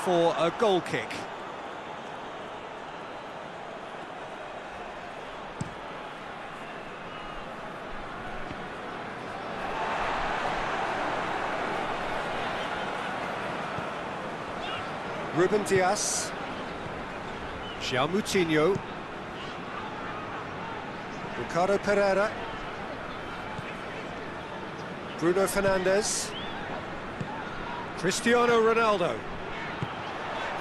for a goal kick. Ruben Dias. João Moutinho. Ricardo Pereira. Bruno Fernandes. Cristiano Ronaldo.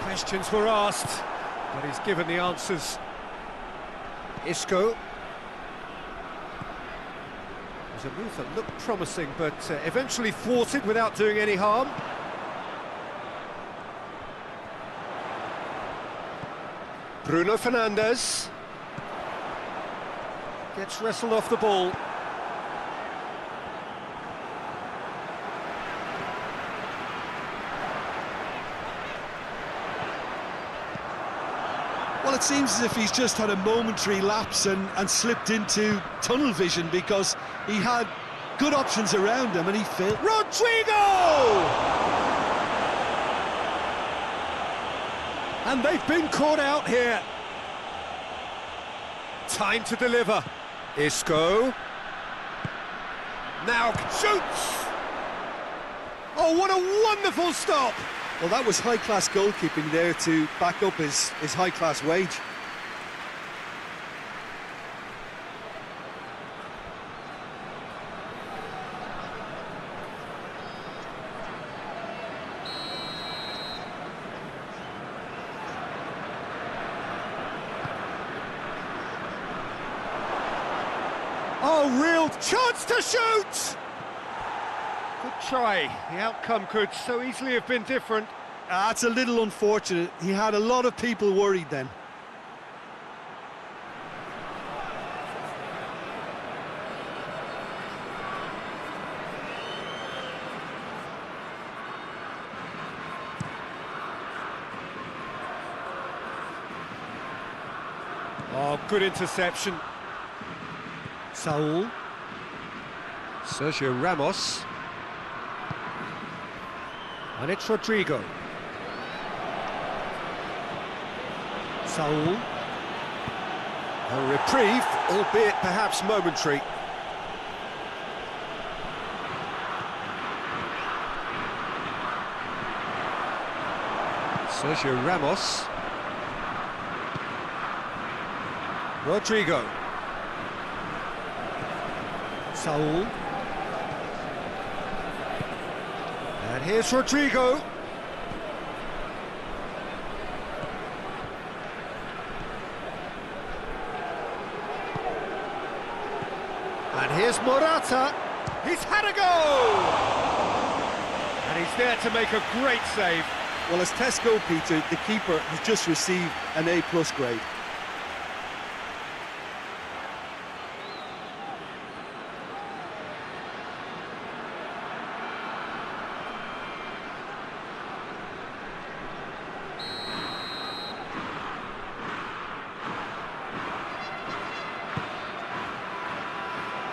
Questions were asked, but he's given the answers. Isco. It was a move that looked promising, but eventually thwarted without doing any harm. Bruno Fernandes gets wrestled off the ball. Well, it seems as if he's just had a momentary lapse and slipped into tunnel vision, because he had good options around him and he failed. Rodrigo! And they've been caught out here. Time to deliver. Isco. Now shoots! Oh, what a wonderful stop! Well, that was high-class goalkeeping there to back up his high-class wage. Oh, real chance to shoot! Good try. The outcome could so easily have been different. That's a little unfortunate. He had a lot of people worried then. Oh, good interception. Saul. Sergio Ramos. And it's Rodrigo. Saul. A reprieve, albeit perhaps momentary. Sergio Ramos. Rodrigo. Saul. And here's Rodrigo. And here's Morata. He's had a go! And he's there to make a great save. Well, as test goalkeeper, the keeper has just received an A+ grade.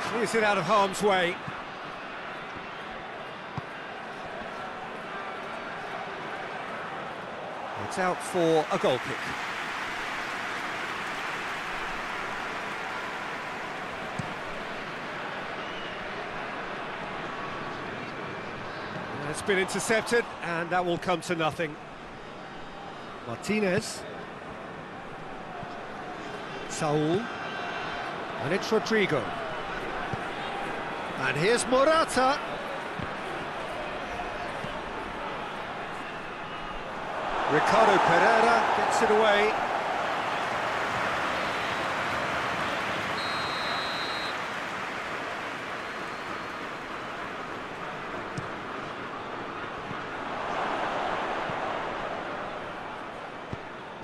Clears it out of harm's way. It's out for a goal kick. It's been intercepted, and that will come to nothing. Martinez. Saul. And it's Rodrigo. And here's Morata. Ricardo Pereira gets it away.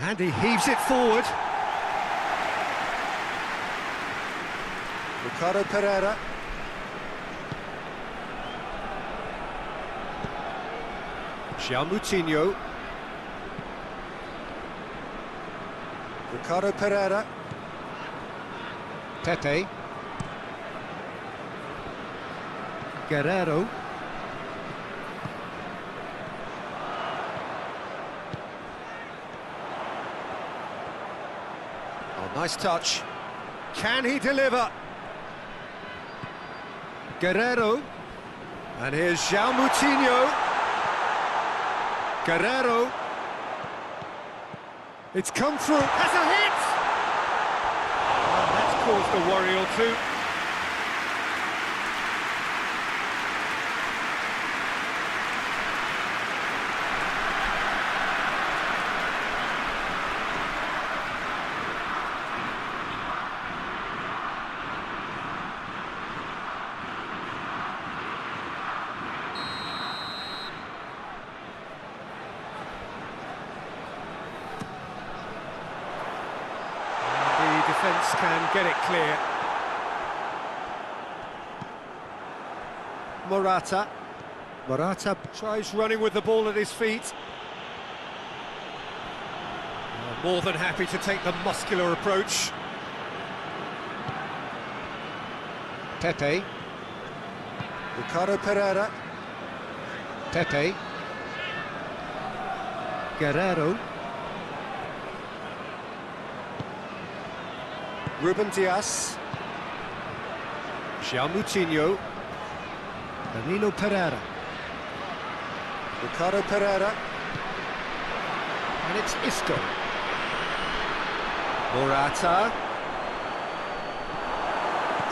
And he heaves it forward. Ricardo Pereira. João Moutinho. Ricardo Pereira. Pepe. Guerrero. Oh, nice touch. Can he deliver? Guerrero. And here's João Moutinho. Guerrero. It's come through. Has a hit! And that's caused a worry or two. Defence can get it clear. Morata tries running with the ball at his feet. More than happy to take the muscular approach. Pepe. Ricardo Pereira. Pepe. Guerrero. Ruben Dias. João Moutinho. Danilo Pereira. Ricardo Pereira. And it's Isco. Morata.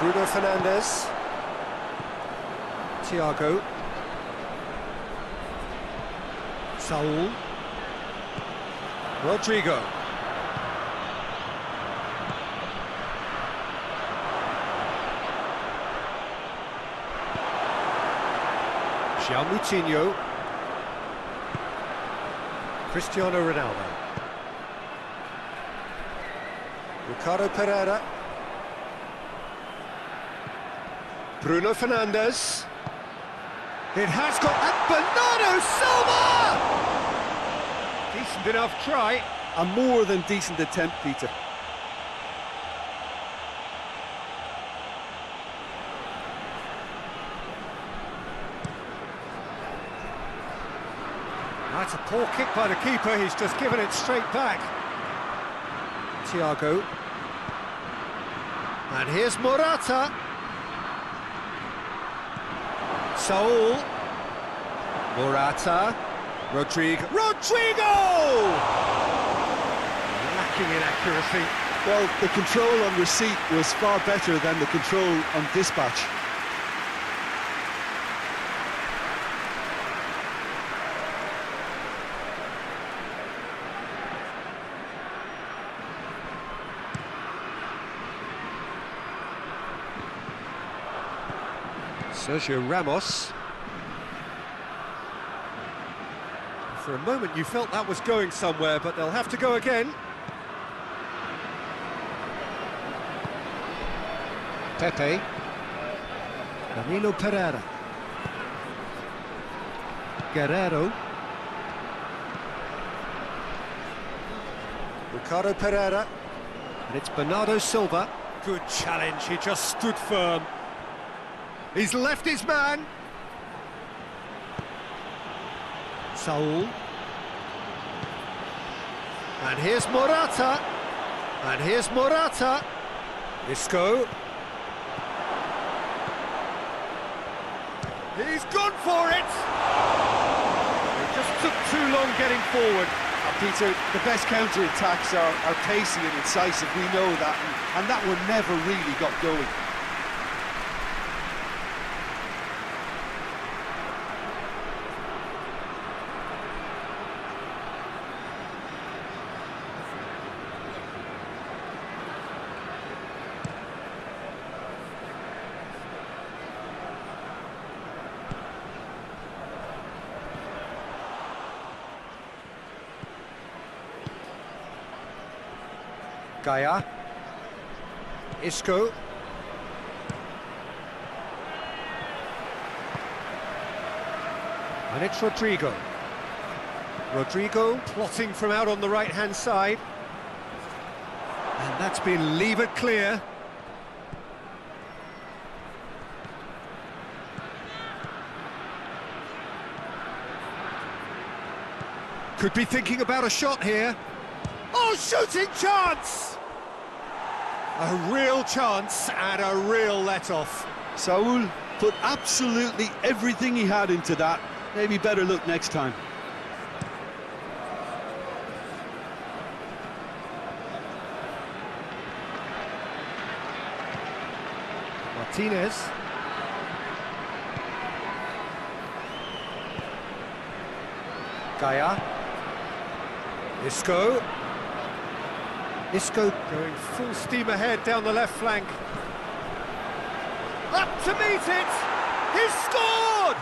Bruno Fernandes. Thiago. Saul. Rodrigo. João Moutinho. Cristiano Ronaldo. Ricardo Pereira. Bruno Fernandes. It has got... And Bernardo Silva! Decent enough try. A more than decent attempt, Peter. That's a poor kick by the keeper, he's just given it straight back. Thiago. And here's Morata. Saul. Morata. Rodrigo. Lacking in accuracy. Well, the control on receipt was far better than the control on dispatch. Sergio Ramos. For a moment you felt that was going somewhere, but they'll have to go again. Pepe. Danilo Pereira. Guerrero. Ricardo Pereira. And it's Bernardo Silva. Good challenge, he just stood firm. He's left his man. Saul. And here's Morata. And here's Morata. Isco. He's gone for it! It just took too long getting forward. Peter, the best counter-attacks are pacey and incisive, we know that, and that one never really got going. Gaia. Isco. And it's Rodrigo. Rodrigo plotting from out on the right-hand side. And that's been levered clear. Could be thinking about a shot here. Oh, shooting chance! A real chance and a real let-off. Saul put absolutely everything he had into that. Maybe better luck next time. Martinez. Gaia. Isco. Isco going full steam ahead down the left flank. Up to meet it! He's scored!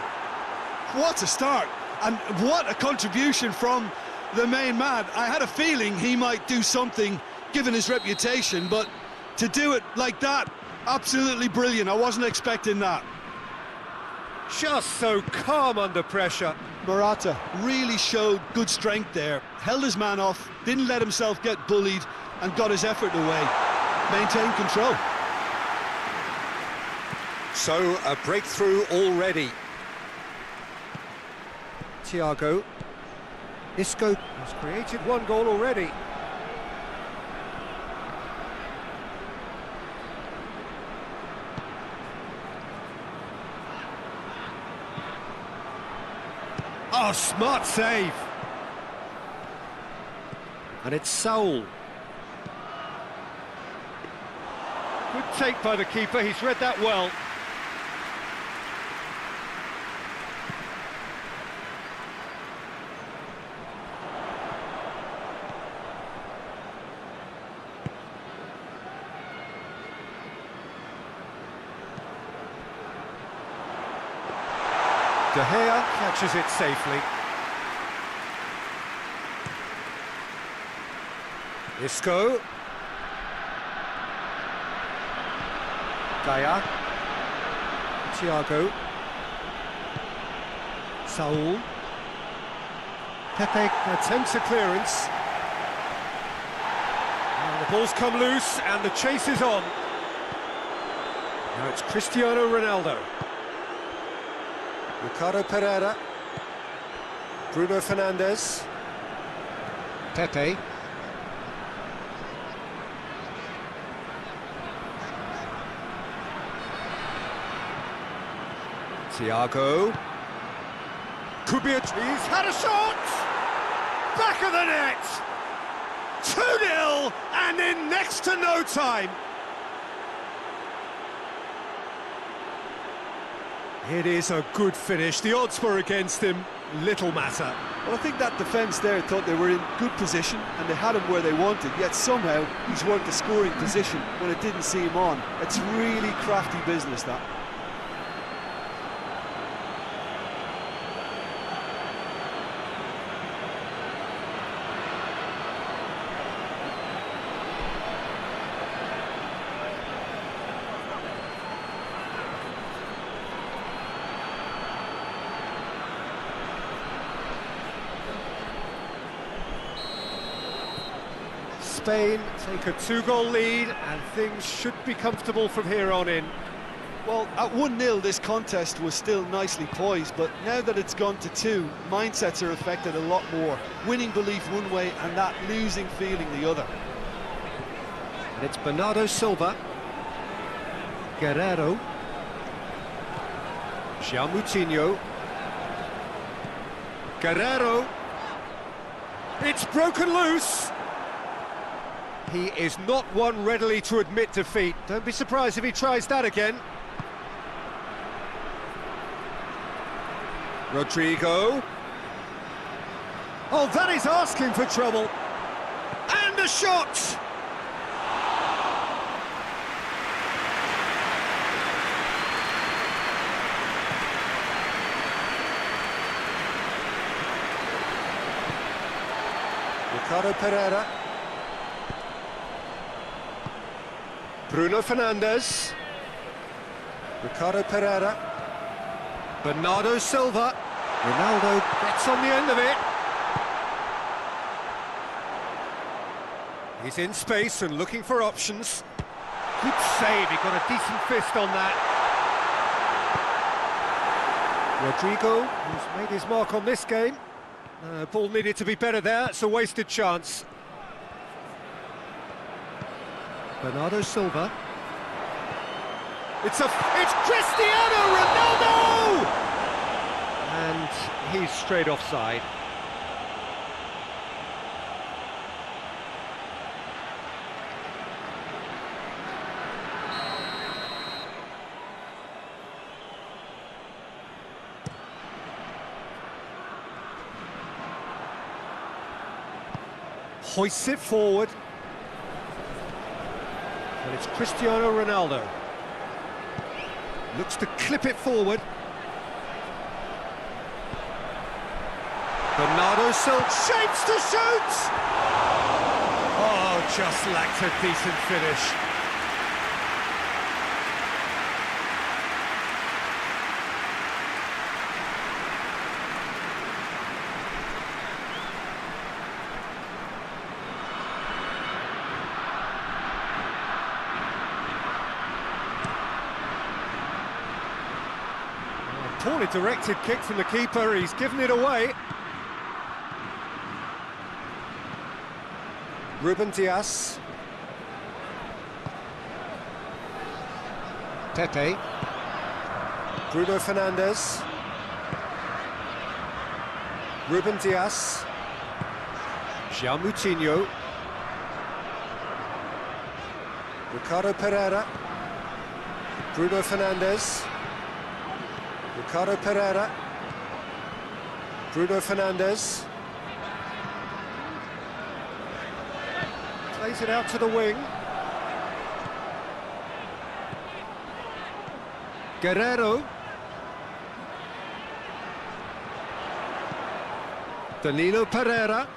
What a start, and what a contribution from the main man. I had a feeling he might do something, given his reputation, but to do it like that, absolutely brilliant. I wasn't expecting that. Just so calm under pressure. Morata really showed good strength there, held his man off, didn't let himself get bullied, and got his effort away. Maintained control. So, a breakthrough already. Thiago. Isco has created one goal already. Oh, smart save. And it's Saul. Good take by the keeper, he's read that well. De Gea catches it safely. Isco. Gaia. Thiago. Saul. Pepe attempts a clearance. And the ball's come loose and the chase is on. Now it's Cristiano Ronaldo. Ricardo Pereira. Bruno Fernandes. Pepe. Thiago. Could be a... He's had a shot! Back of the net! 2-0 and in next to no time. It is a good finish. The odds were against him. Little matter. Well, I think that defence there thought they were in good position and they had him where they wanted, yet somehow he's worked a scoring position when it didn't see him on. It's really crafty business, that. Spain take a 2-goal lead and things should be comfortable from here on in. Well, at 1-0 this contest was still nicely poised, but now that it's gone to 2, mindsets are affected a lot more. Winning belief one way and that losing feeling the other. And it's Bernardo Silva. Guerrero. João Moutinho. Guerrero. It's broken loose. He is not one readily to admit defeat. Don't be surprised if he tries that again. Rodrigo. Oh, that is asking for trouble. And a shot! Ricardo Pereira. Bruno Fernandes. Ricardo Pereira. Bernardo Silva. Ronaldo gets on the end of it. He's in space and looking for options. Good save, he got a decent fist on that. Rodrigo, who's made his mark on this game. Ball needed to be better there, it's a wasted chance. Bernardo Silva. It's Cristiano Ronaldo! And he's straight offside. Hoists it forward. And it's Cristiano Ronaldo. Looks to clip it forward. Bernardo Silva shapes to shoot! Oh, just lacked a decent finish. Poorly directed kick from the keeper, he's given it away. Ruben Dias. Pepe. Bruno Fernandes. Ruben Dias. João Moutinho. Ricardo Pereira. Bruno Fernandes. Ricardo Pereira. Bruno Fernandes. Plays it out to the wing. Guerrero. Danilo Pereira.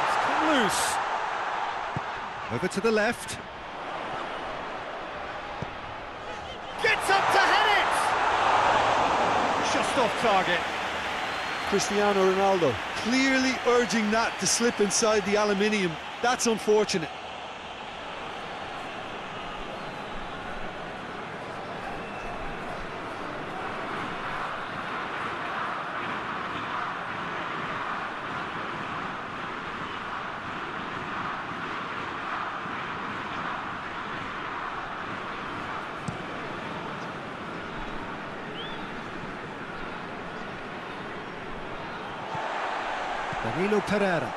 It's come loose. Over to the left. Gets up to head it! Just off target. Cristiano Ronaldo clearly urging that to slip inside the aluminium. That's unfortunate. Danilo Pereira.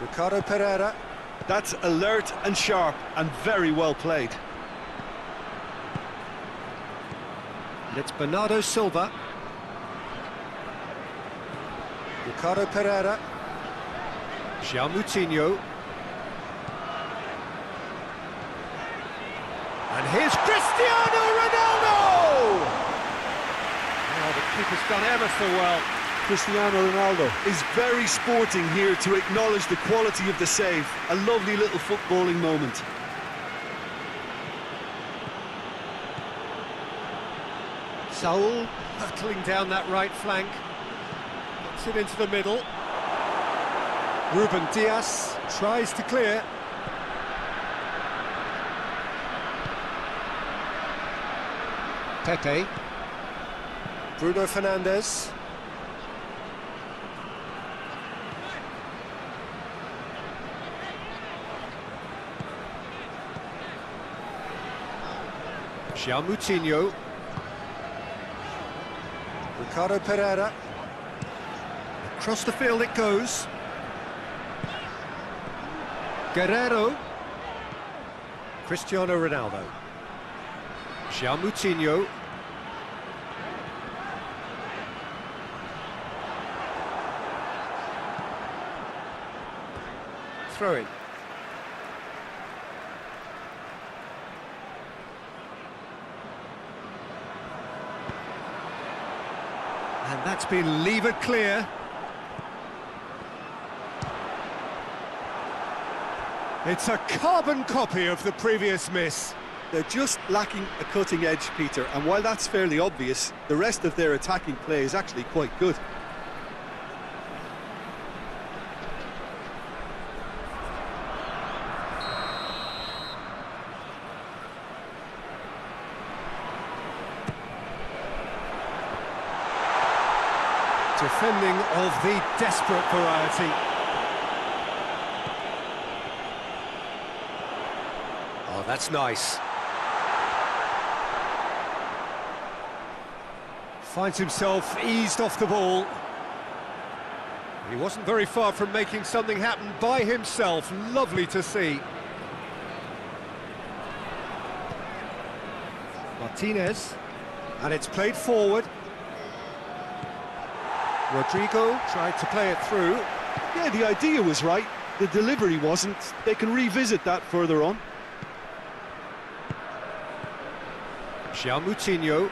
Ricardo Pereira. That's alert and sharp and very well played. And it's Bernardo Silva. Ricardo Pereira. João Moutinho. And here's Cristiano Ronaldo! Oh, the keeper's done ever so well. Cristiano Ronaldo is very sporting here to acknowledge the quality of the save. A lovely little footballing moment. Saul hurtling down that right flank. Gets it into the middle. Ruben Dias tries to clear. Pepe. Bruno Fernandes. João Moutinho. Ricardo Pereira. Across the field it goes. Guerrero. Cristiano Ronaldo. João Moutinho. Throw in. And that's been levered clear. It's a carbon copy of the previous miss. They're just lacking a cutting edge, Peter, and while that's fairly obvious, the rest of their attacking play is actually quite good. Defending of the desperate variety. that's nice. Finds himself eased off the ball. He wasn't very far from making something happen by himself. Lovely to see. Martinez, and it's played forward. Rodrigo tried to play it through. Yeah, the idea was right, the delivery wasn't. They can revisit that further on. Moutinho.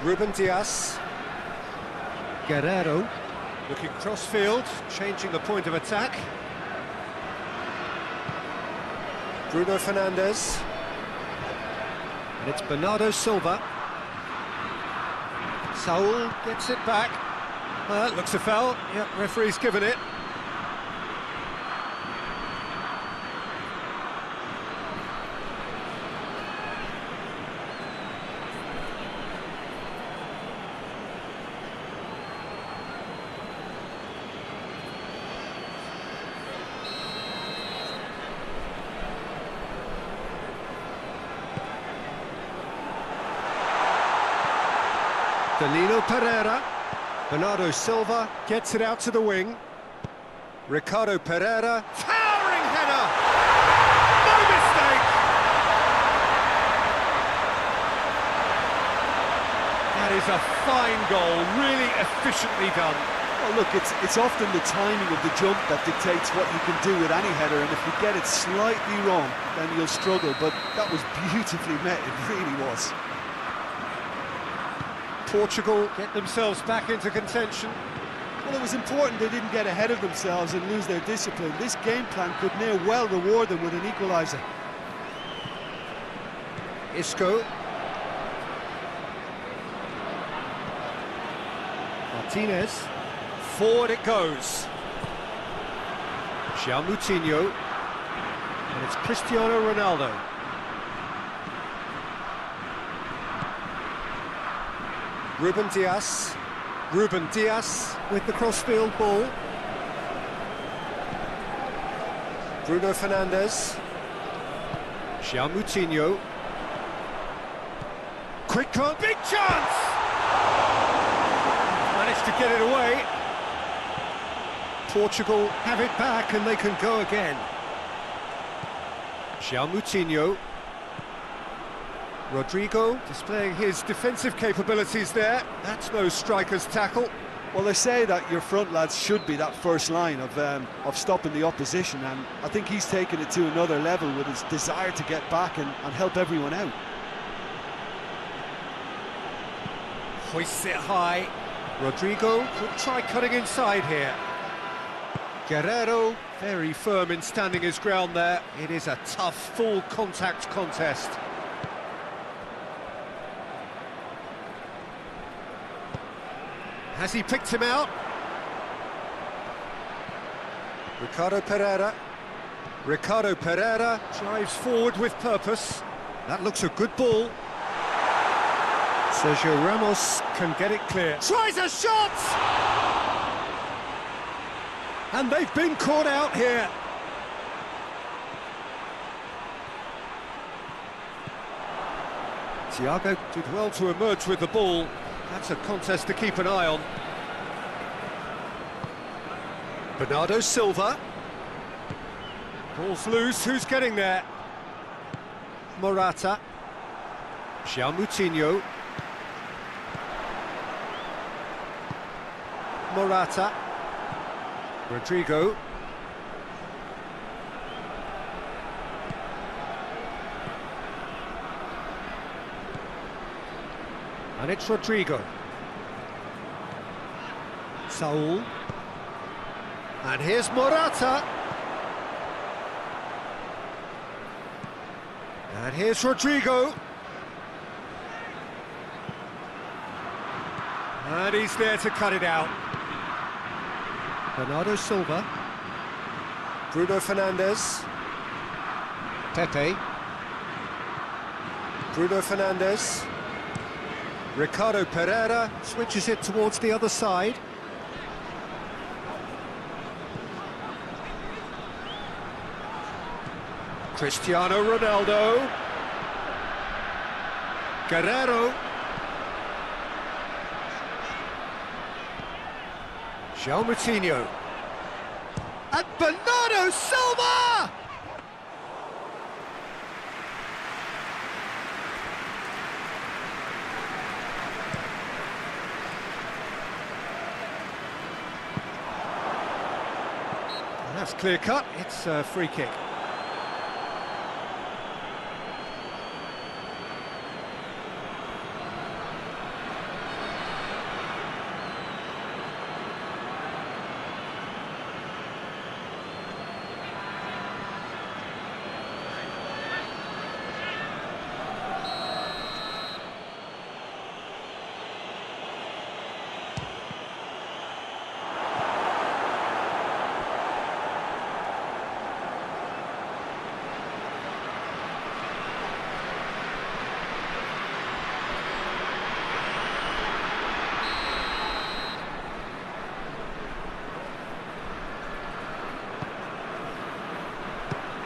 Ruben Dias. Guerrero. Looking cross-field, changing the point of attack. Bruno Fernandes. And it's Bernardo Silva. Saul gets it back. Looks a foul. Yep, referee's given it. Danilo Pereira. Bernardo Silva gets it out to the wing. Ricardo Pereira. Towering header! No mistake! That is a fine goal, really efficiently done. Well, look, it's often the timing of the jump that dictates what you can do with any header, and if you get it slightly wrong, then you'll struggle, but that was beautifully met, it really was. Portugal get themselves back into contention. Well, it was important they didn't get ahead of themselves and lose their discipline. This game plan could near well reward them with an equaliser. Isco. Martinez. Forward it goes. Moutinho. And it's Cristiano Ronaldo. Ruben Dias with the cross-field ball. Bruno Fernandes. Moutinho. Quick cut, big chance! Managed to get it away. Portugal have it back and they can go again. Moutinho. Rodrigo displaying his defensive capabilities there. That's no striker's tackle. Well, they say that your front lads should be that first line of stopping the opposition, and I think he's taken it to another level with his desire to get back and help everyone out. Hoists it high. Rodrigo could try cutting inside here. Guerrero very firm in standing his ground there. It is a tough, full contact contest. Has he picked him out? Ricardo Pereira drives forward with purpose. That looks a good ball. Sergio Ramos can get it clear. Tries a shot! And they've been caught out here. Thiago did well to emerge with the ball. That's a contest to keep an eye on. Bernardo Silva. Ball's loose, who's getting there? Morata. Moutinho. Morata. Rodrigo. And it's Rodrigo. Saul. And here's Morata. And here's Rodrigo. And he's there to cut it out. Bernardo Silva. Bruno Fernandes. Pepe. Bruno Fernandes. Ricardo Pereira switches it towards the other side. Cristiano Ronaldo. Guerrero. João Moutinho. And Bernardo Silva! That's clear cut, it's a free kick.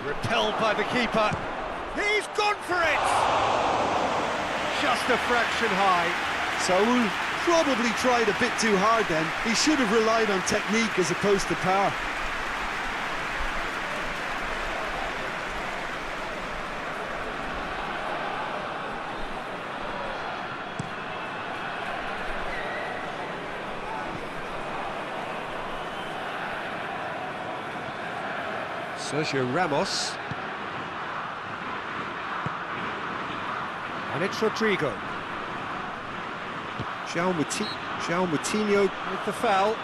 Repelled by the keeper. He's gone for it! Just a fraction high. Saul probably tried a bit too hard then. He should have relied on technique as opposed to power. Sergio Ramos. And it's Rodrigo. João Moutinho with the foul.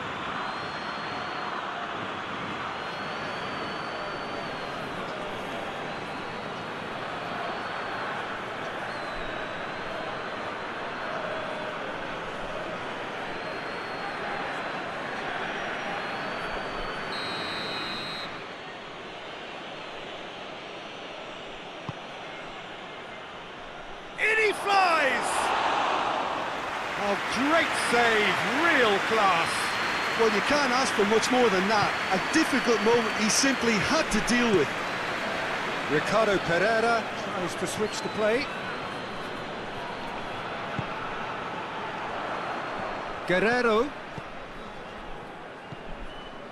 He flies! Oh, great save, real class. Well, you can't ask for much more than that. A difficult moment he simply had to deal with. Ricardo Pereira tries to switch the play. Guerrero.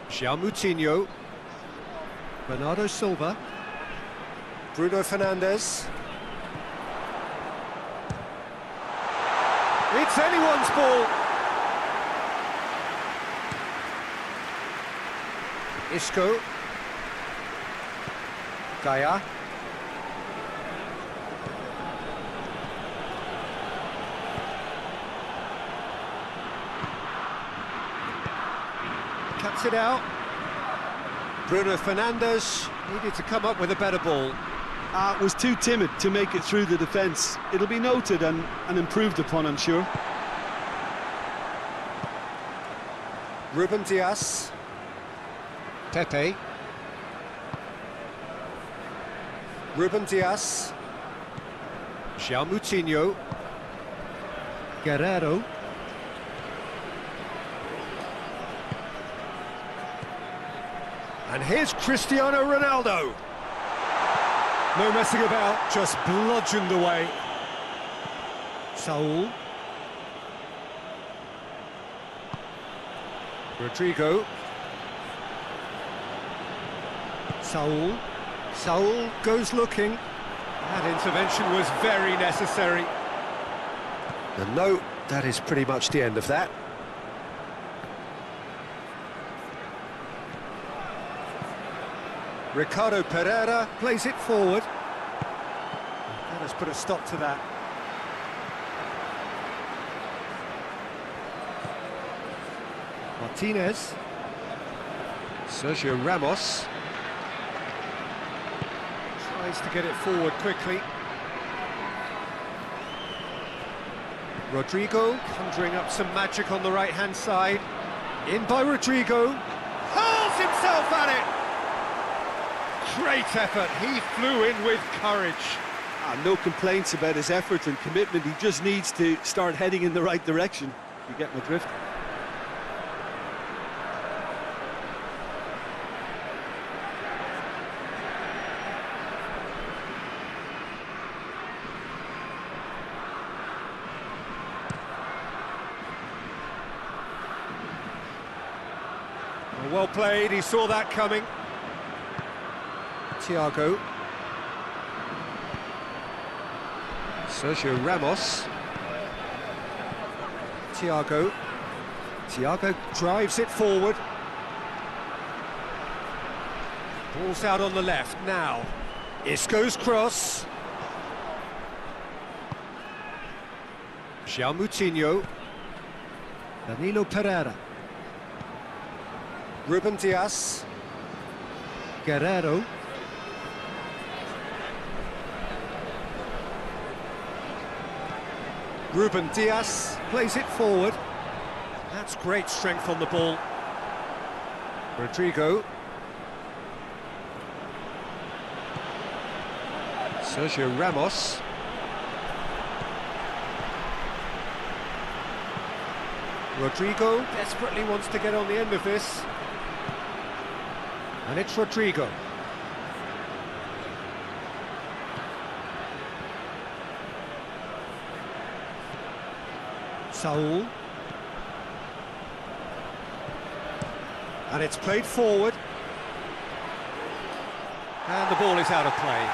João Moutinho. Bernardo Silva. Bruno Fernandes. It's anyone's ball. Isco. Gaia. Cuts it out. Bruno Fernandes needed to come up with a better ball. Was too timid to make it through the defence. It'll be noted and improved upon, I'm sure. Ruben Dias. Pepe. Ruben Dias. João Moutinho. Guerrero. And here's Cristiano Ronaldo. No messing about, just bludgeoned away. Saul. Rodrigo. Saul. Saul goes looking. That intervention was very necessary. And no, that is pretty much the end of that. Ricardo Pereira plays it forward. That has put a stop to that. Martinez. Sergio Ramos. Tries to get it forward quickly. Rodrigo conjuring up some magic on the right-hand side. In by Rodrigo. Hurls himself at it! Great effort, he flew in with courage. No complaints about his effort and commitment. He just needs to start heading in the right direction. You get my drift. Well played, he saw that coming. Thiago. Sergio Ramos. Thiago. Thiago drives it forward. Ball's out on the left now. Isco's cross. João Moutinho. Danilo Pereira. Ruben Dias. Guerrero. Ruben Dias plays it forward. That's great strength on the ball. Rodrigo. Sergio Ramos. Rodrigo desperately wants to get on the end of this. And it's Rodrigo. Saul. And it's played forward. And the ball is out of play.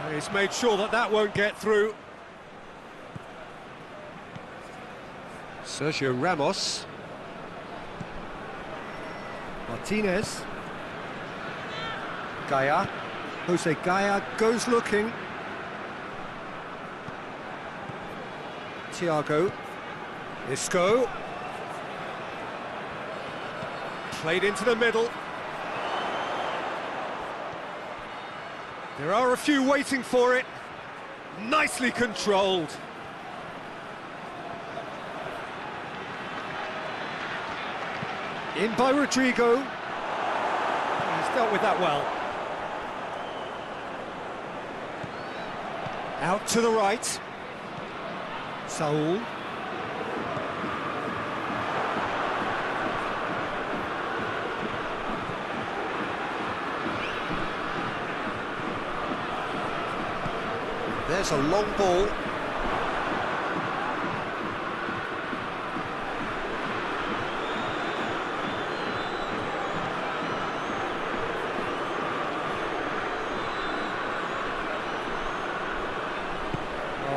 And he's made sure that that won't get through. Sergio Ramos. Martinez. Gaia. Jose Gaia goes looking. Thiago. Isco. Played into the middle. There are a few waiting for it. Nicely controlled. In by Rodrigo. He's dealt with that well. Out to the right. Saul. There's a long ball.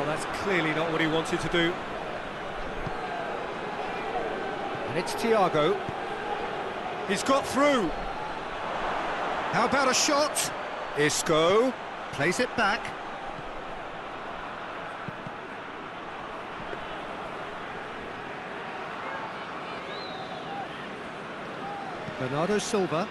That's clearly not what he wanted to do. And it's Thiago. He's got through. How about a shot? Isco plays it back. Bernardo Silva.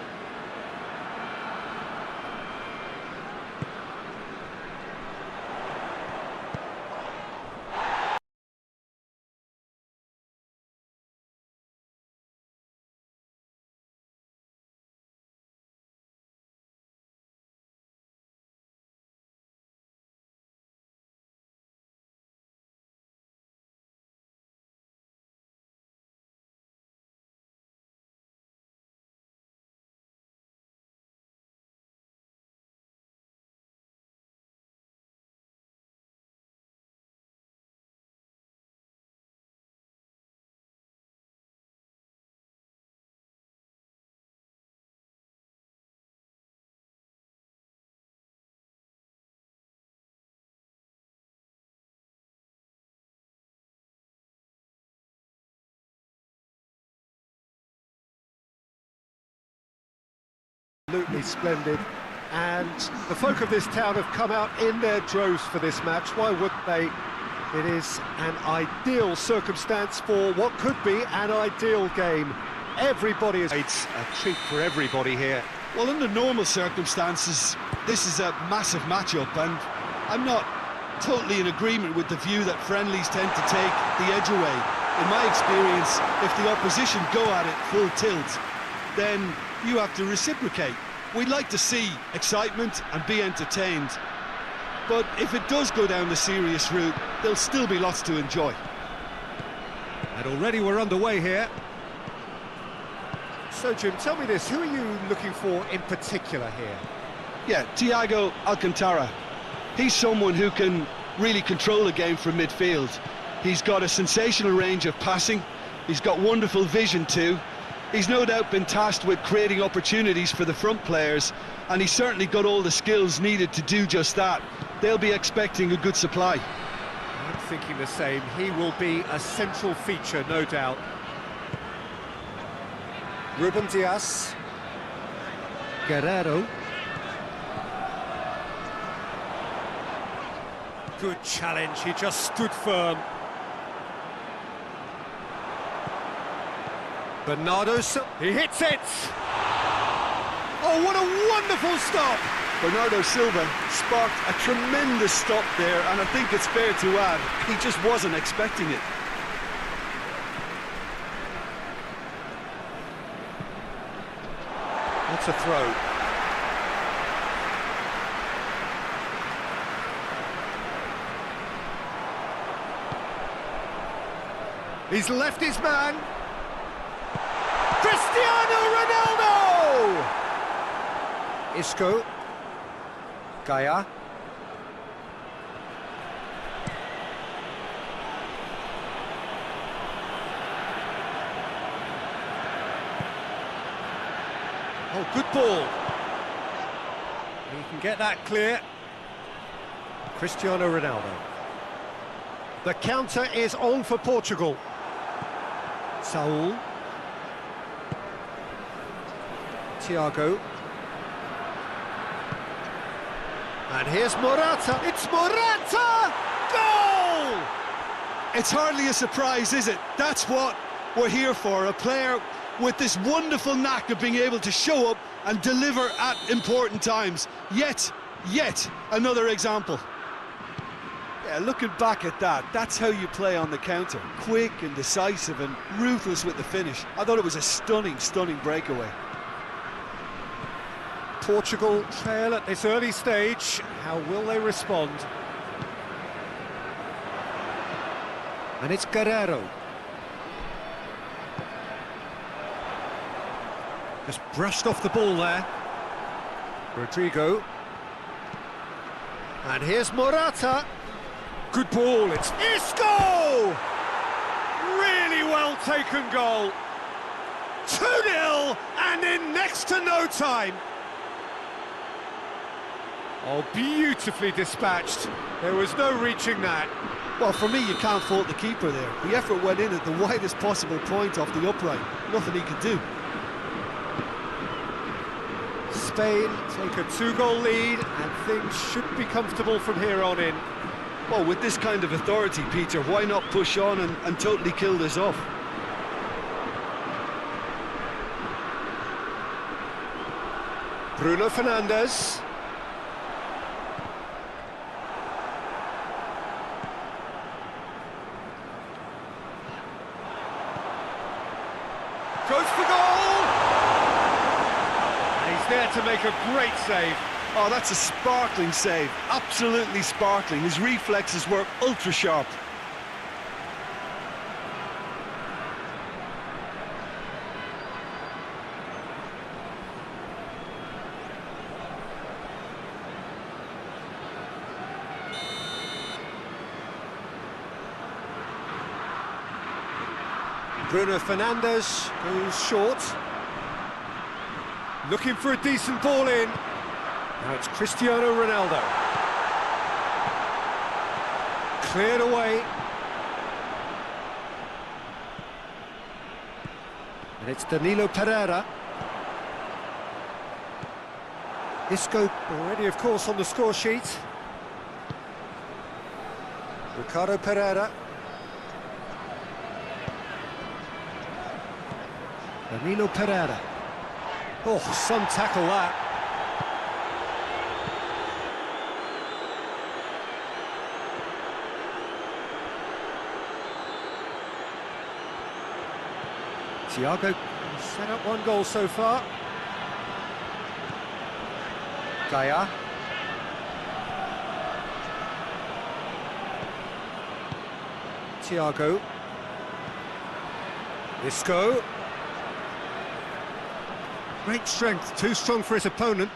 Absolutely splendid, and the folk of this town have come out in their droves for this match. Why wouldn't they? It is an ideal circumstance for what could be an ideal game. Everybody is... It's a treat for everybody here. Well, under normal circumstances, this is a massive matchup, and I'm not totally in agreement with the view that friendlies tend to take the edge away. In my experience, if the opposition go at it full tilt, then you have to reciprocate. We'd like to see excitement and be entertained, but if it does go down the serious route, there'll still be lots to enjoy. And already we're underway here. So, Jim, tell me this, who are you looking for in particular here? Yeah, Thiago Alcantara. He's someone who can really control a game from midfield. He's got a sensational range of passing. He's got wonderful vision too. He's no doubt been tasked with creating opportunities for the front players, and he's certainly got all the skills needed to do just that. They'll be expecting a good supply. I'm thinking the same. He will be a central feature, no doubt. Ruben Dias. Guerrero. Good challenge, he just stood firm. Bernardo Silva, he hits it! Oh, what a wonderful stop! Bernardo Silva sparked a tremendous stop there, and I think it's fair to add, he just wasn't expecting it. That's a throw. He's left his man. Cristiano Ronaldo! Isco. Gaia. Oh, good ball. He can get that clear. Cristiano Ronaldo. The counter is on for Portugal. Saul. Thiago. And here's Morata. It's Morata! Goal! It's hardly a surprise, is it? That's what we're here for, a player with this wonderful knack of being able to show up and deliver at important times. Yet another example. Yeah, looking back at that, that's how you play on the counter. Quick and decisive and ruthless with the finish. I thought it was a stunning breakaway. Portugal trail at this early stage. How will they respond? And it's Guerrero. Just brushed off the ball there. Rodrigo. And here's Morata. Good ball, it's Isco! Really well taken goal. 2-0 and in next to no time. Oh, beautifully dispatched. There was no reaching that. Well, for me, you can't fault the keeper there. The effort went in at the widest possible point off the upright. Nothing he could do. Spain take a 2-goal lead and things should be comfortable from here on in. Well, with this kind of authority, Peter, why not push on and totally kill this off? Bruno Fernandes. Goes for goal! And he's there to make a great save. Oh, that's a sparkling save. Absolutely sparkling. His reflexes were ultra sharp. Bruno Fernandes goes short. Looking for a decent ball in. Now it's Cristiano Ronaldo. Cleared away. And it's Danilo Pereira. Isco already, of course, on the score sheet. Ricardo Pereira. Danilo Pereira. Oh, some tackle that. Thiago set up one goal so far. Gaia. Thiago. Isco. Great strength, too strong for his opponent.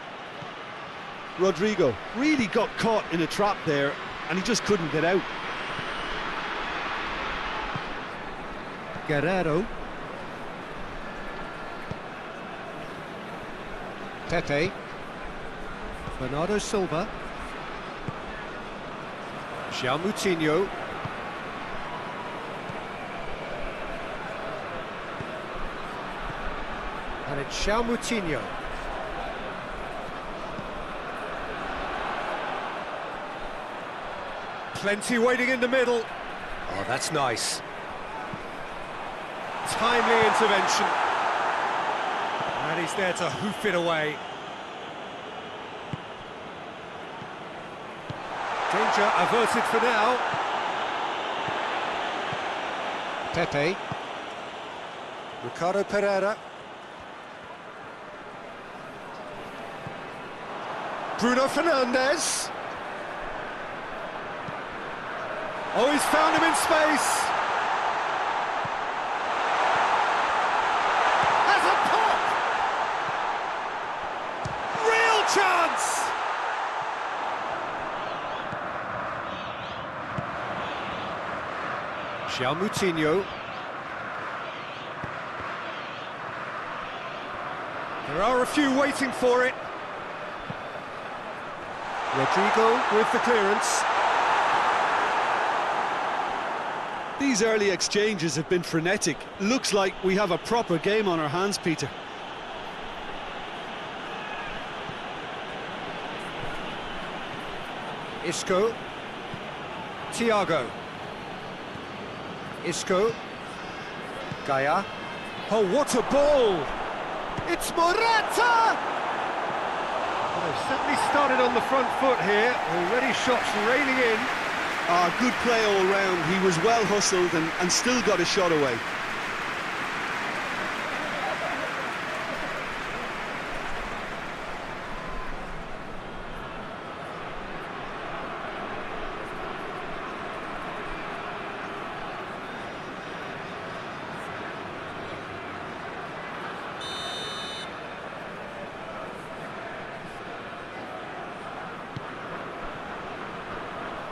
Rodrigo really got caught in a trap there, and he just couldn't get out. Guerrero. Pepe. Bernardo Silva. João Moutinho. And it's João Moutinho. Plenty waiting in the middle. Oh, that's nice. Timely intervention. And he's there to hoof it away. Danger averted for now. Pepe. Ricardo Pereira. Bruno Fernandes. Oh, he's found him in space. Has a pop. Real chance. João Moutinho. There are a few waiting for it. Rodrigo with the clearance. These early exchanges have been frenetic. Looks like we have a proper game on our hands, Peter. Isco. Thiago. Isco. Gaia. Oh, what a ball! It's Morata! Well, they've certainly started on the front foot here. Already shots raining in. Good play all round. He was well hustled and still got a shot away.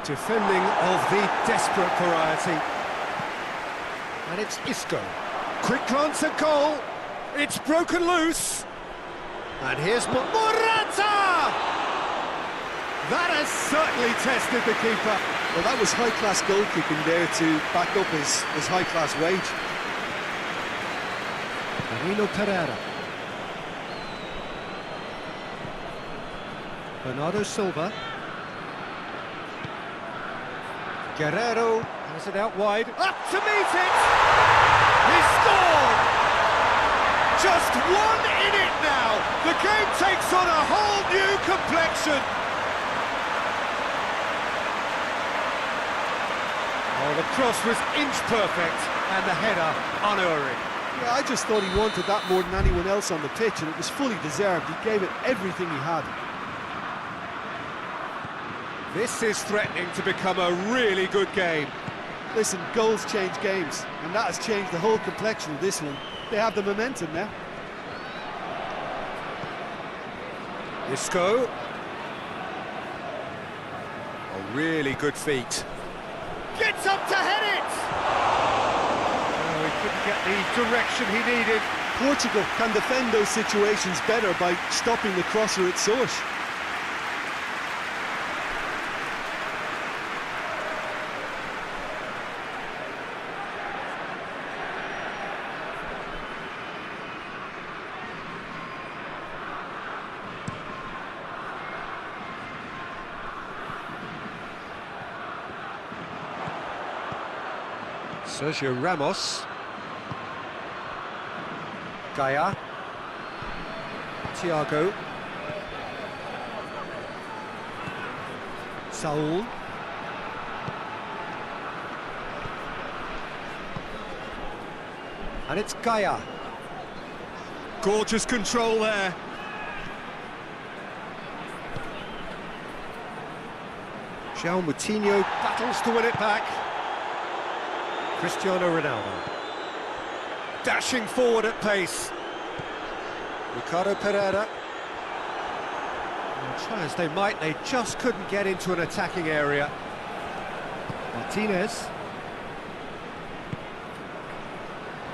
Defending of the desperate variety. And it's Isco. Quick glance at goal. It's broken loose. And here's Morata! That has certainly tested the keeper. Well, that was high-class goalkeeping there to back up his high-class wage. Danilo Pereira. Bernardo Silva. Guerrero has it out wide. Up to meet it! He scored! Just one in it now! The game takes on a whole new complexion! Oh, the cross was inch perfect and the header unerring. Yeah, I just thought he wanted that more than anyone else on the pitch, and it was fully deserved. He gave it everything he had. This is threatening to become a really good game. Listen, goals change games, and that has changed the whole complexion of this one. They have the momentum now. Isco. A really good feat. Gets up to head it! Oh, he couldn't get the direction he needed. Portugal can defend those situations better by stopping the crosser at source. Sergio Ramos. Gaia. Thiago. Saul. And it's Gaia. Gorgeous control there. João Moutinho battles to win it back. Cristiano Ronaldo. Dashing forward at pace. Ricardo Pereira. And try as they might, they just couldn't get into an attacking area. Martinez.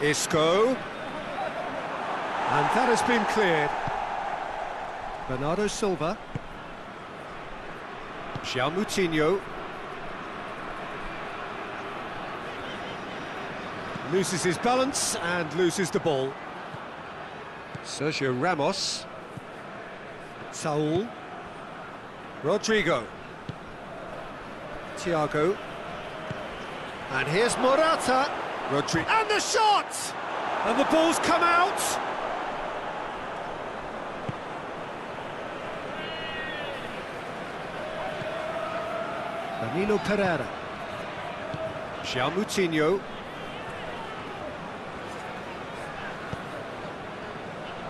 Isco. And that has been cleared. Bernardo Silva. João Moutinho. Loses his balance and loses the ball. Sergio Ramos. Saul. Rodrigo. Thiago. And here's Morata. Rodrigo. And the shot! And the ball's come out! Danilo Pereira. João Moutinho.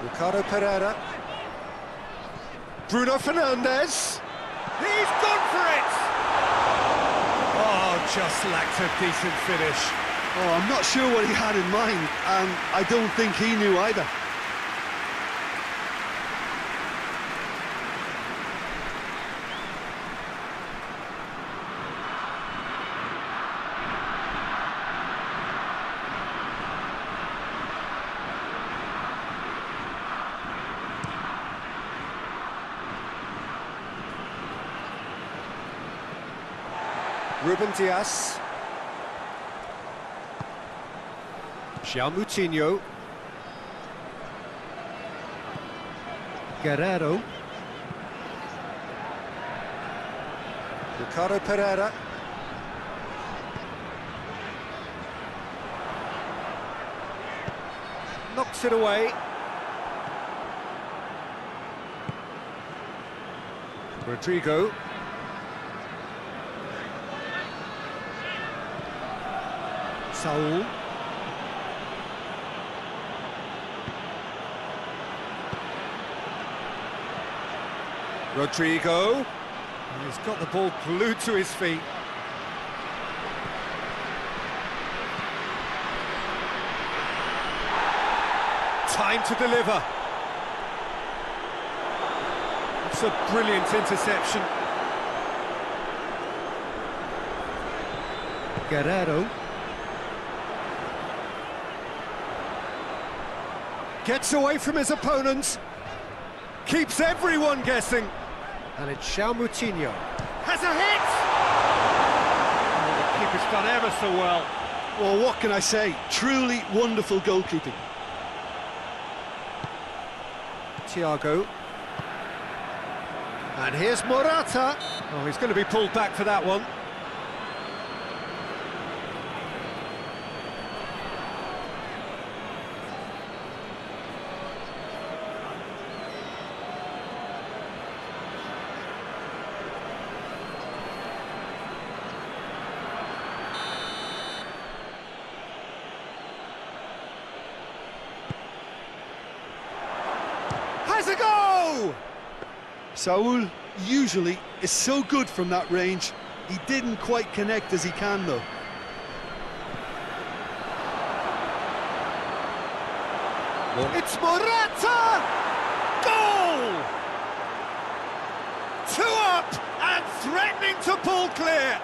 Ricardo Pereira. Bruno Fernandes. He's gone for it! Oh, just lacked a decent finish. Oh, I'm not sure what he had in mind, and I don't think he knew either. Ruben Dias. João Moutinho. Guerrero. Ricardo Pereira. Knocks it away. Rodrigo. Saul. Rodrigo. And he's got the ball glued to his feet. Time to deliver. It's a brilliant interception. Guerrero. Gets away from his opponent. Keeps everyone guessing. And it's João Moutinho. Has a hit! Oh, the keeper's done ever so well. Well, what can I say? Truly wonderful goalkeeping. Thiago. And here's Morata. Oh, he's going to be pulled back for that one. Has a go! Saul usually is so good from that range. He didn't quite connect as he can, though. It's Morata! Goal! 2 up and threatening to pull clear.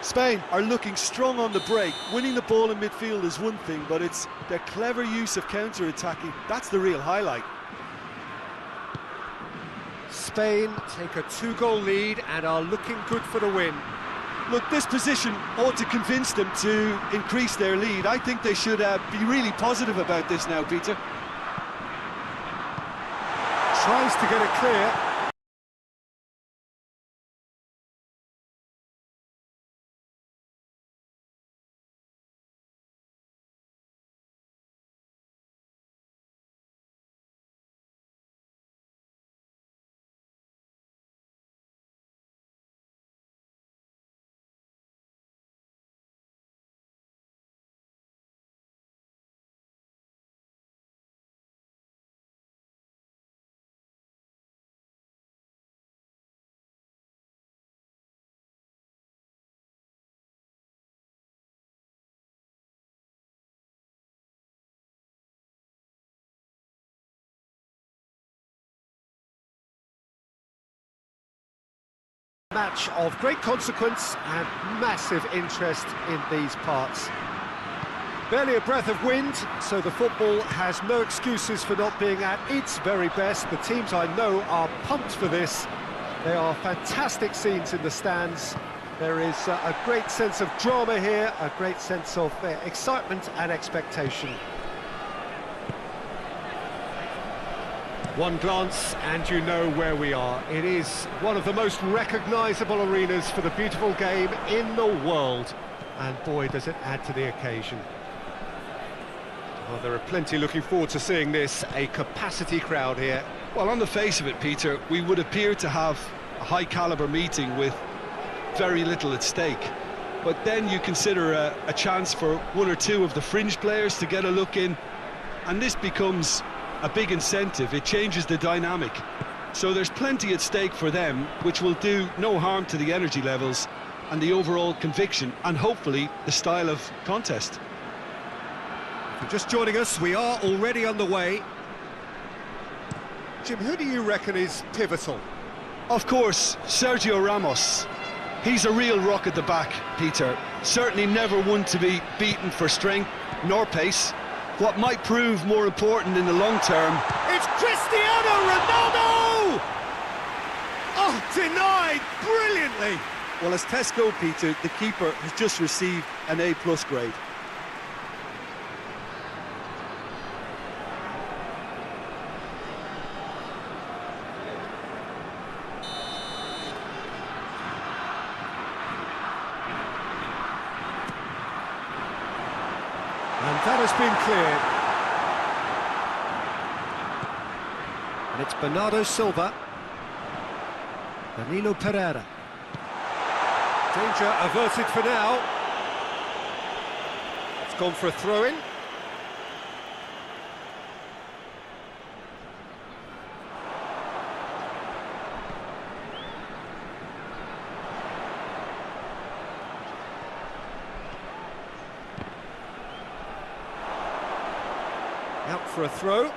Spain are looking strong on the break. Winning the ball in midfield is one thing, but it's their clever use of counter-attacking. That's the real highlight. Spain take a 2-goal lead and are looking good for the win. Look, this position ought to convince them to increase their lead. I think they should be really positive about this now, Peter. Tries to get it clear. Match of great consequence and massive interest in these parts. Barely a breath of wind, so the football has no excuses for not being at its very best. The teams I know are pumped for this. There are fantastic scenes in the stands. There is a great sense of drama here, a great sense of excitement and expectation. One glance and you know where we are. It is one of the most recognisable arenas for the beautiful game in the world. And boy, does it add to the occasion. Well, there are plenty looking forward to seeing this, a capacity crowd here. Well, on the face of it, Peter, we would appear to have a high-caliber meeting with very little at stake. But then you consider a chance for one or two of the fringe players to get a look in, and this becomes a big incentive. It changes the dynamic. So there's plenty at stake for them, which will do no harm to the energy levels and the overall conviction, and hopefully the style of contest. If you're just joining us, we are already underway. Jim, who do you reckon is pivotal? Of course, Sergio Ramos. He's a real rock at the back, Peter. Certainly never one to be beaten for strength nor pace. What might prove more important in the long term... It's Cristiano Ronaldo! Oh, denied brilliantly! Well, as tests go, Peter, the keeper has just received an A+ grade. And that has been cleared. And it's Bernardo Silva. Danilo Pereira. Danger averted for now. It's gone for a throw-in. Out for a throw.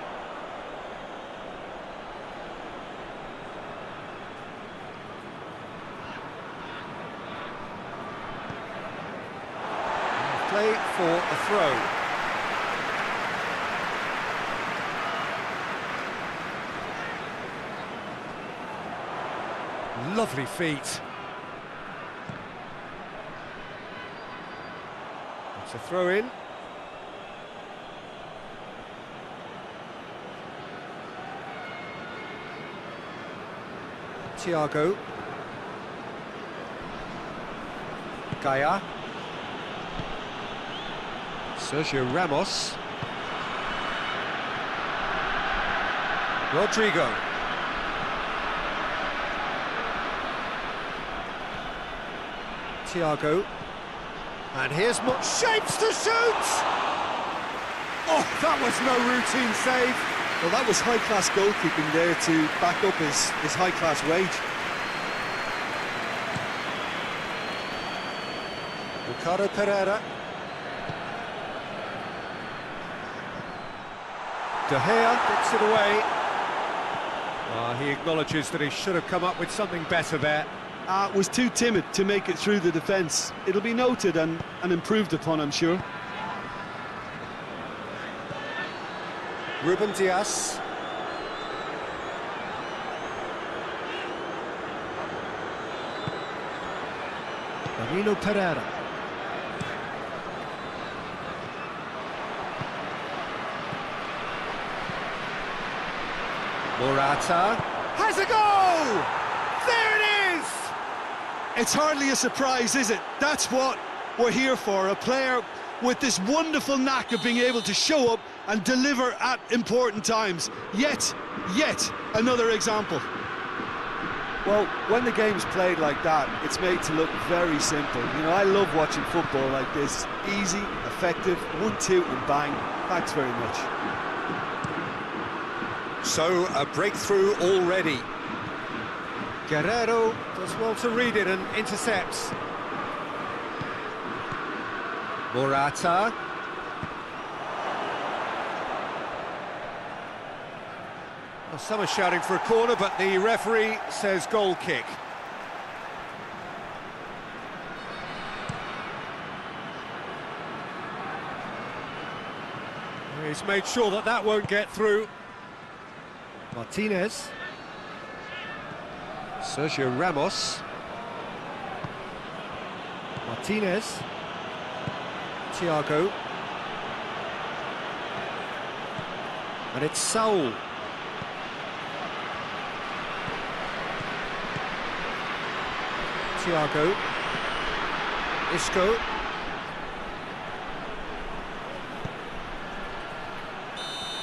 Play for a throw. Lovely feet. It's a throw in. Thiago. Gaia. Sergio Ramos. Rodrigo. Thiago. And here's more shapes to shoot! Oh, that was no routine save. Well, that was high-class goalkeeping there to back up his high-class wage. Ricardo Pereira. De Gea puts it away. He acknowledges that he should have come up with something better there. Was too timid to make it through the defence. It'll be noted and improved upon, I'm sure. Ruben Dias. Danilo Pereira. Morata has a goal! There it is! It's hardly a surprise, is it? That's what we're here for, a player with this wonderful knack of being able to show up and deliver at important times. Yet another example. Well, when the game's played like that, it's made to look very simple. You know, I love watching football like this. Easy, effective, 1-2 and bang. Thanks very much. So, a breakthrough already. Guerrero does well to read it and intercepts. Morata. Well, some are shouting for a corner, but the referee says goal kick. He's made sure that that won't get through. Martinez. Sergio Ramos. Martinez. Thiago. And it's Saul. Thiago. Isco.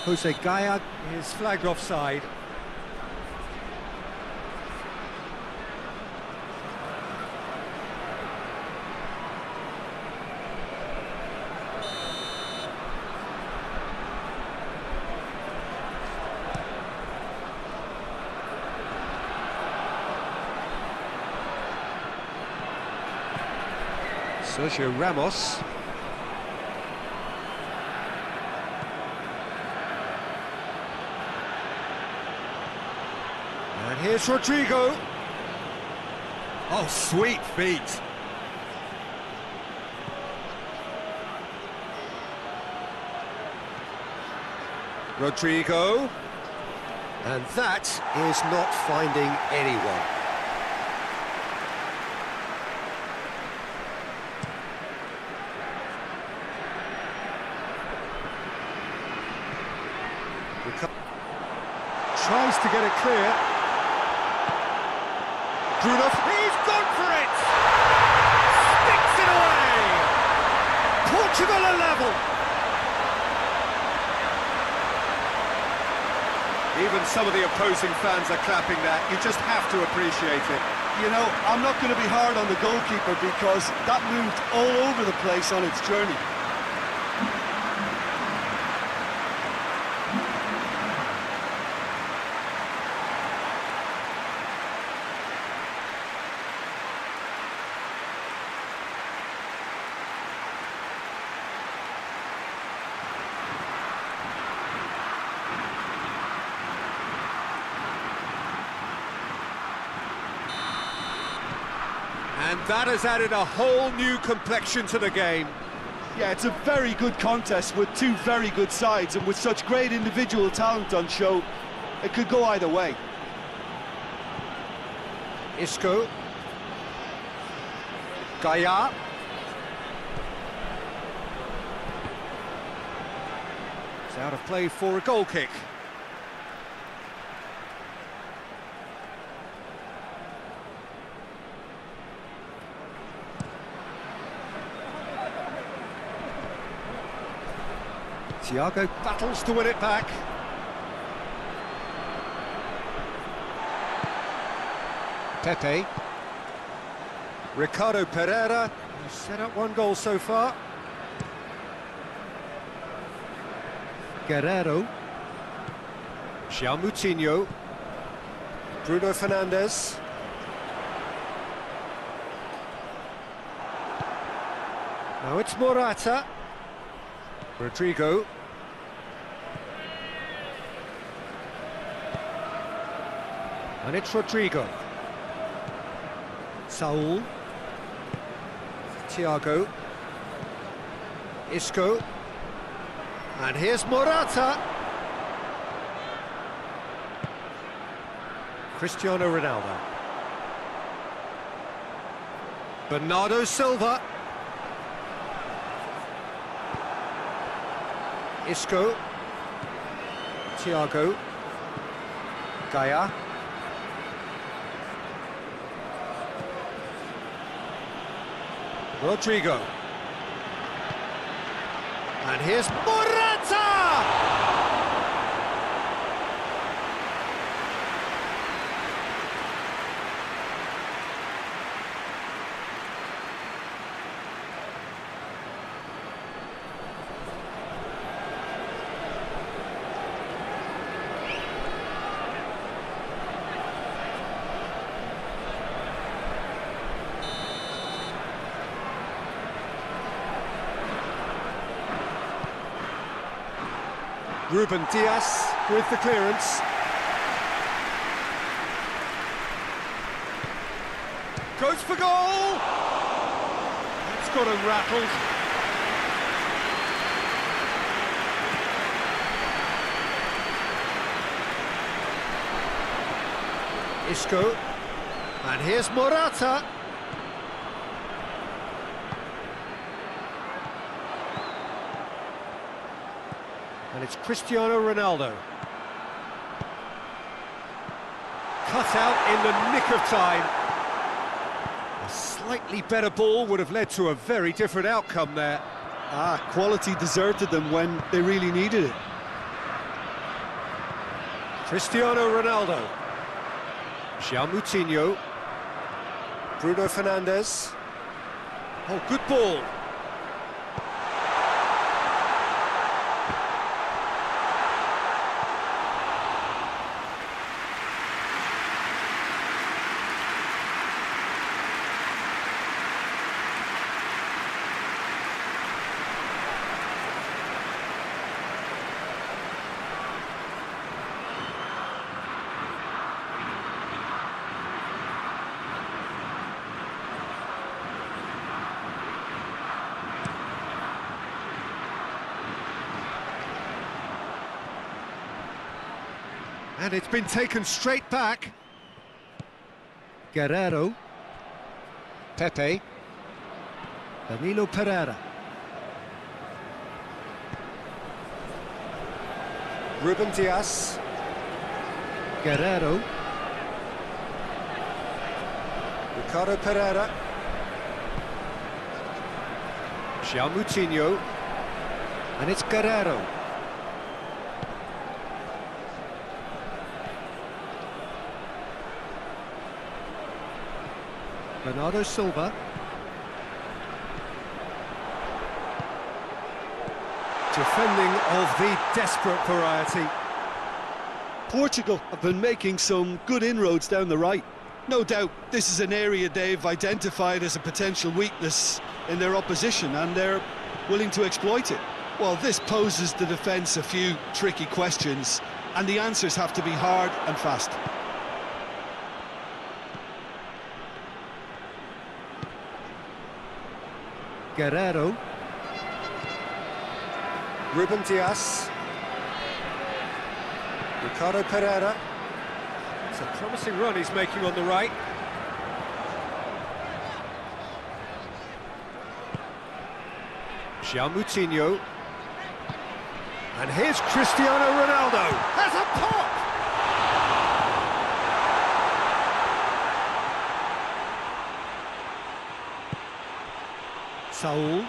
Jose Gaya is flagged offside. Sergio Ramos. And here's Rodrigo. Oh, sweet feet. Rodrigo. And that is not finding anyone. Tries to get it clear. Bruno, he's gone for it! Sticks it away! Portugal are level! Even some of the opposing fans are clapping that. You just have to appreciate it. You know, I'm not going to be hard on the goalkeeper because that moved all over the place on its journey. And that has added a whole new complexion to the game. Yeah, it's a very good contest with two very good sides, and with such great individual talent on show, it could go either way. Isco. Gaya. It's out of play for a goal kick. Thiago battles to win it back. Pepe. Ricardo Pereira, who's set up one goal so far. Guerrero. João Moutinho. Bruno Fernandes. Now it's Morata. Rodrigo. And it's Rodrigo. Saul. Thiago. Isco. And here's Morata. Cristiano Ronaldo. Bernardo Silva. Isco. Thiago. Gaya. Rodrigo. And here's Morata! Ruben Dias with the clearance. Goes for goal! It's got him rattled. Isco. And here's Morata. And it's Cristiano Ronaldo. Cut out in the nick of time. A slightly better ball would have led to a very different outcome there. Quality deserted them when they really needed it. Cristiano Ronaldo. João Moutinho. Bruno Fernandes. Oh, good ball. And it's been taken straight back. Guerrero. Pepe. Danilo Pereira. Ruben Dias. Guerrero. Ricardo Pereira. João Moutinho. And it's Guerrero. Bernardo Silva. Defending of the desperate variety. Portugal have been making some good inroads down the right. No doubt this is an area they've identified as a potential weakness in their opposition, and they're willing to exploit it. Well, this poses the defence a few tricky questions, and the answers have to be hard and fast. Guerrero. Ruben Dias. Ricardo Pereira. It's a promising run he's making on the right. João Moutinho. And here's Cristiano Ronaldo. Has a pop! Saul.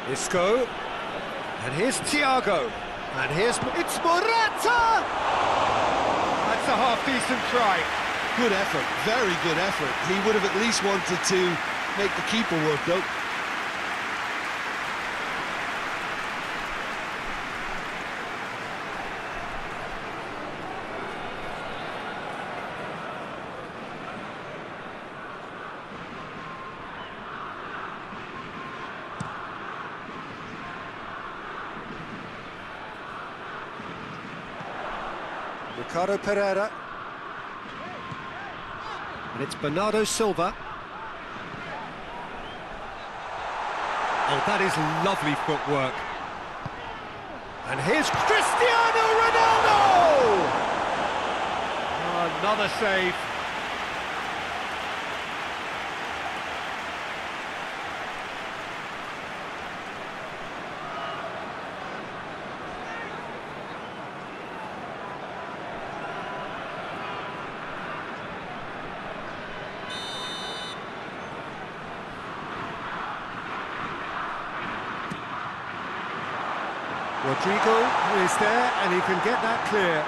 Isco. And here's Thiago. And it's Morata! That's a half-decent try. Good effort, very good effort. He would have at least wanted to make the keeper work, though. Ricardo Pereira. And it's Bernardo Silva. Oh, that is lovely footwork. And here's Cristiano Ronaldo! Oh, another save. Rodrigo is there, and he can get that clear.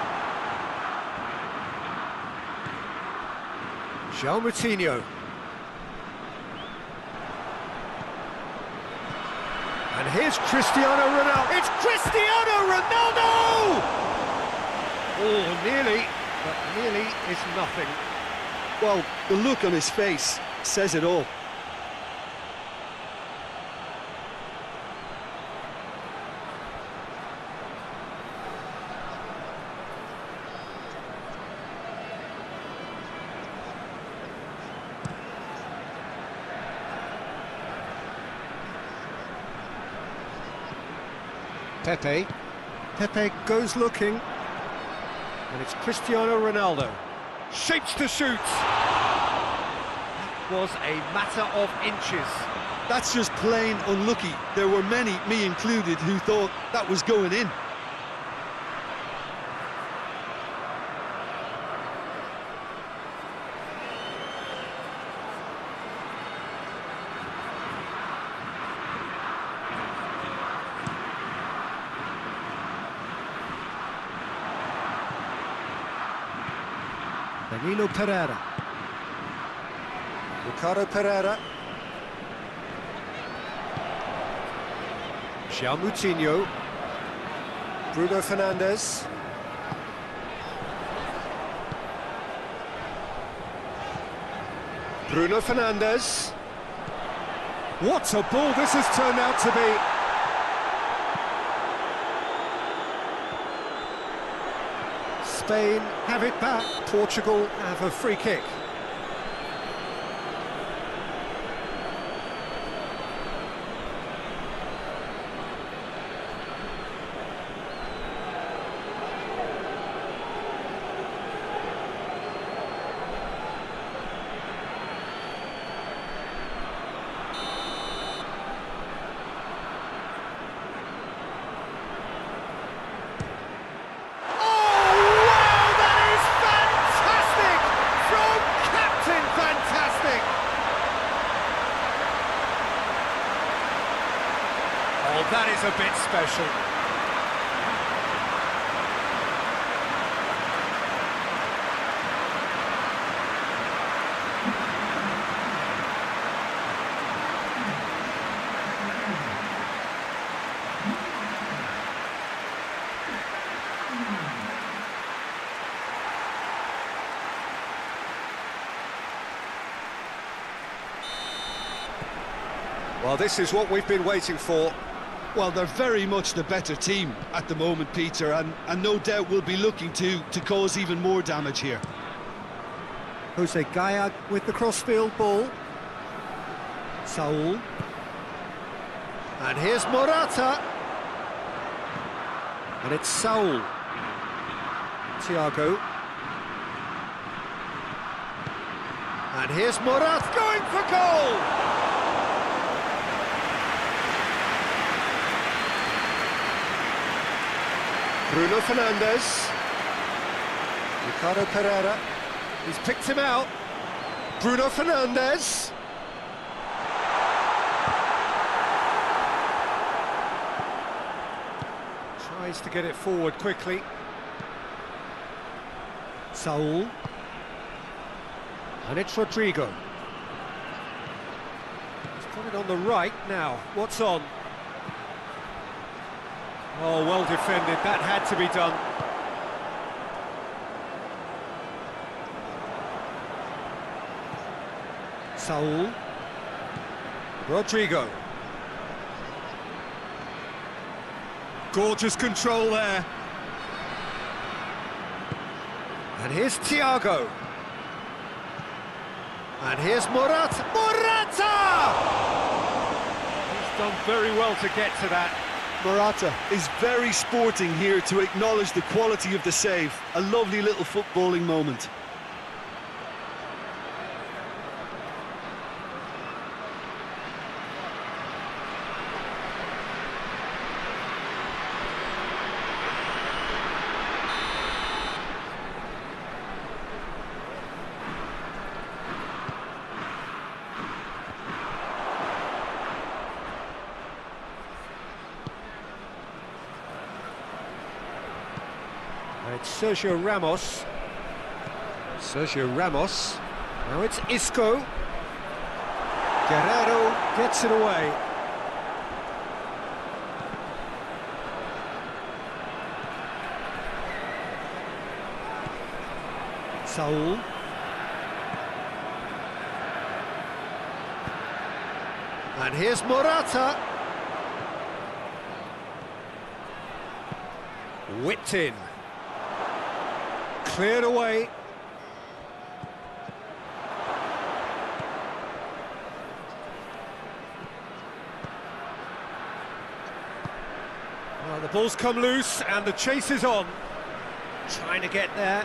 João Moutinho. And here's Cristiano Ronaldo. It's Cristiano Ronaldo! Oh, nearly, but nearly is nothing. Well, the look on his face says it all. Pepe. Pepe goes looking. And it's Cristiano Ronaldo. Shapes to shoot. That was a matter of inches. That's just plain unlucky. There were many, me included, who thought that was going in. Danilo Pereira. Ricardo Pereira. João Moutinho. Bruno Fernandes. Bruno Fernandes. What a ball this has turned out to be. Spain have it back. Portugal have a free kick. Oh, that is a bit special. Well, this is what we've been waiting for. Well, they're very much the better team at the moment, Peter, and no doubt will be looking to cause even more damage here. Jose Gaya with the crossfield ball. Saul. And here's Morata. And it's Saul. Thiago. And here's Morata going for goal! Bruno Fernandes. Ricardo Pereira. He's picked him out. Bruno Fernandes. Tries to get it forward quickly. Saul. And it's Rodrigo. He's got it on the right now. What's on? Oh, well defended. That had to be done. Saul. Rodrigo. Gorgeous control there. And here's Thiago. And here's Morata. Morata! He's done very well to get to that. Morata is very sporting here to acknowledge the quality of the save. A lovely little footballing moment. It's Sergio Ramos. Sergio Ramos. Now it's Isco. Guerrero gets it away. Saul. And here's Morata. Whipped in. Cleared away. Well, the ball's come loose and the chase is on. Trying to get there.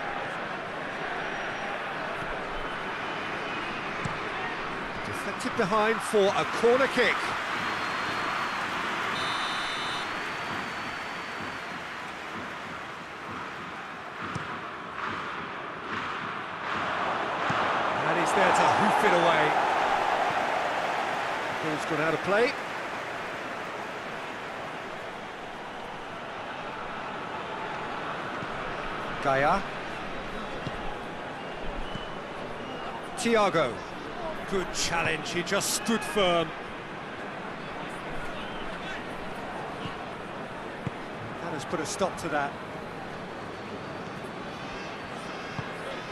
Deflected behind for a corner kick. And he's there to hoof it away. Ball's gone out of play. Gaia. Thiago. Good challenge, he just stood firm. That has put a stop to that.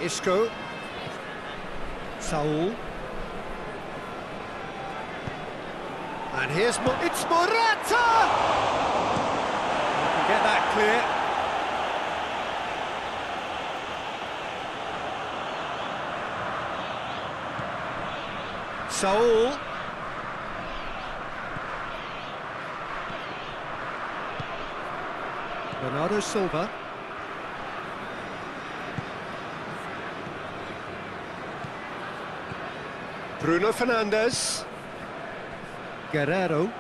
Isco. Saul. And here's it's Morata! You can get that clear. Saul. Bernardo Silva. Bruno Fernandes. Guerrero.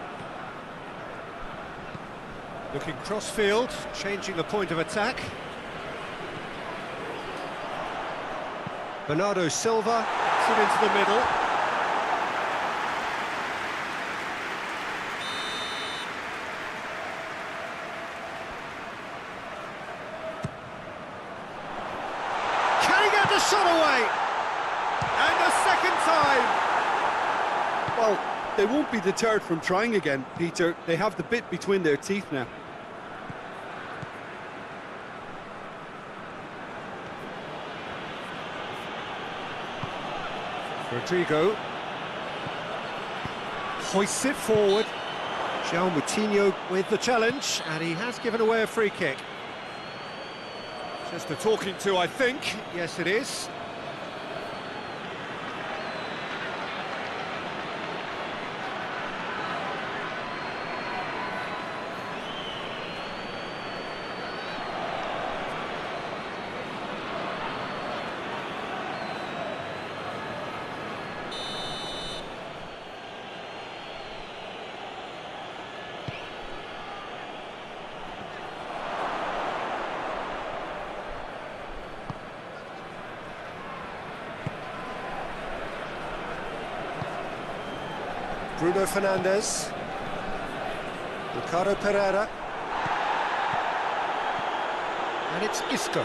Looking cross-field, changing the point of attack. Bernardo Silva, put into the middle. The shot away, and a second time. Well, they won't be deterred from trying again, Peter. They have the bit between their teeth now. Rodrigo hoists it forward. João Moutinho with the challenge, and he has given away a free kick. Just a talking to, I think. Yes, it is. Bruno Fernandes, Ricardo Pereira, and it's Isco.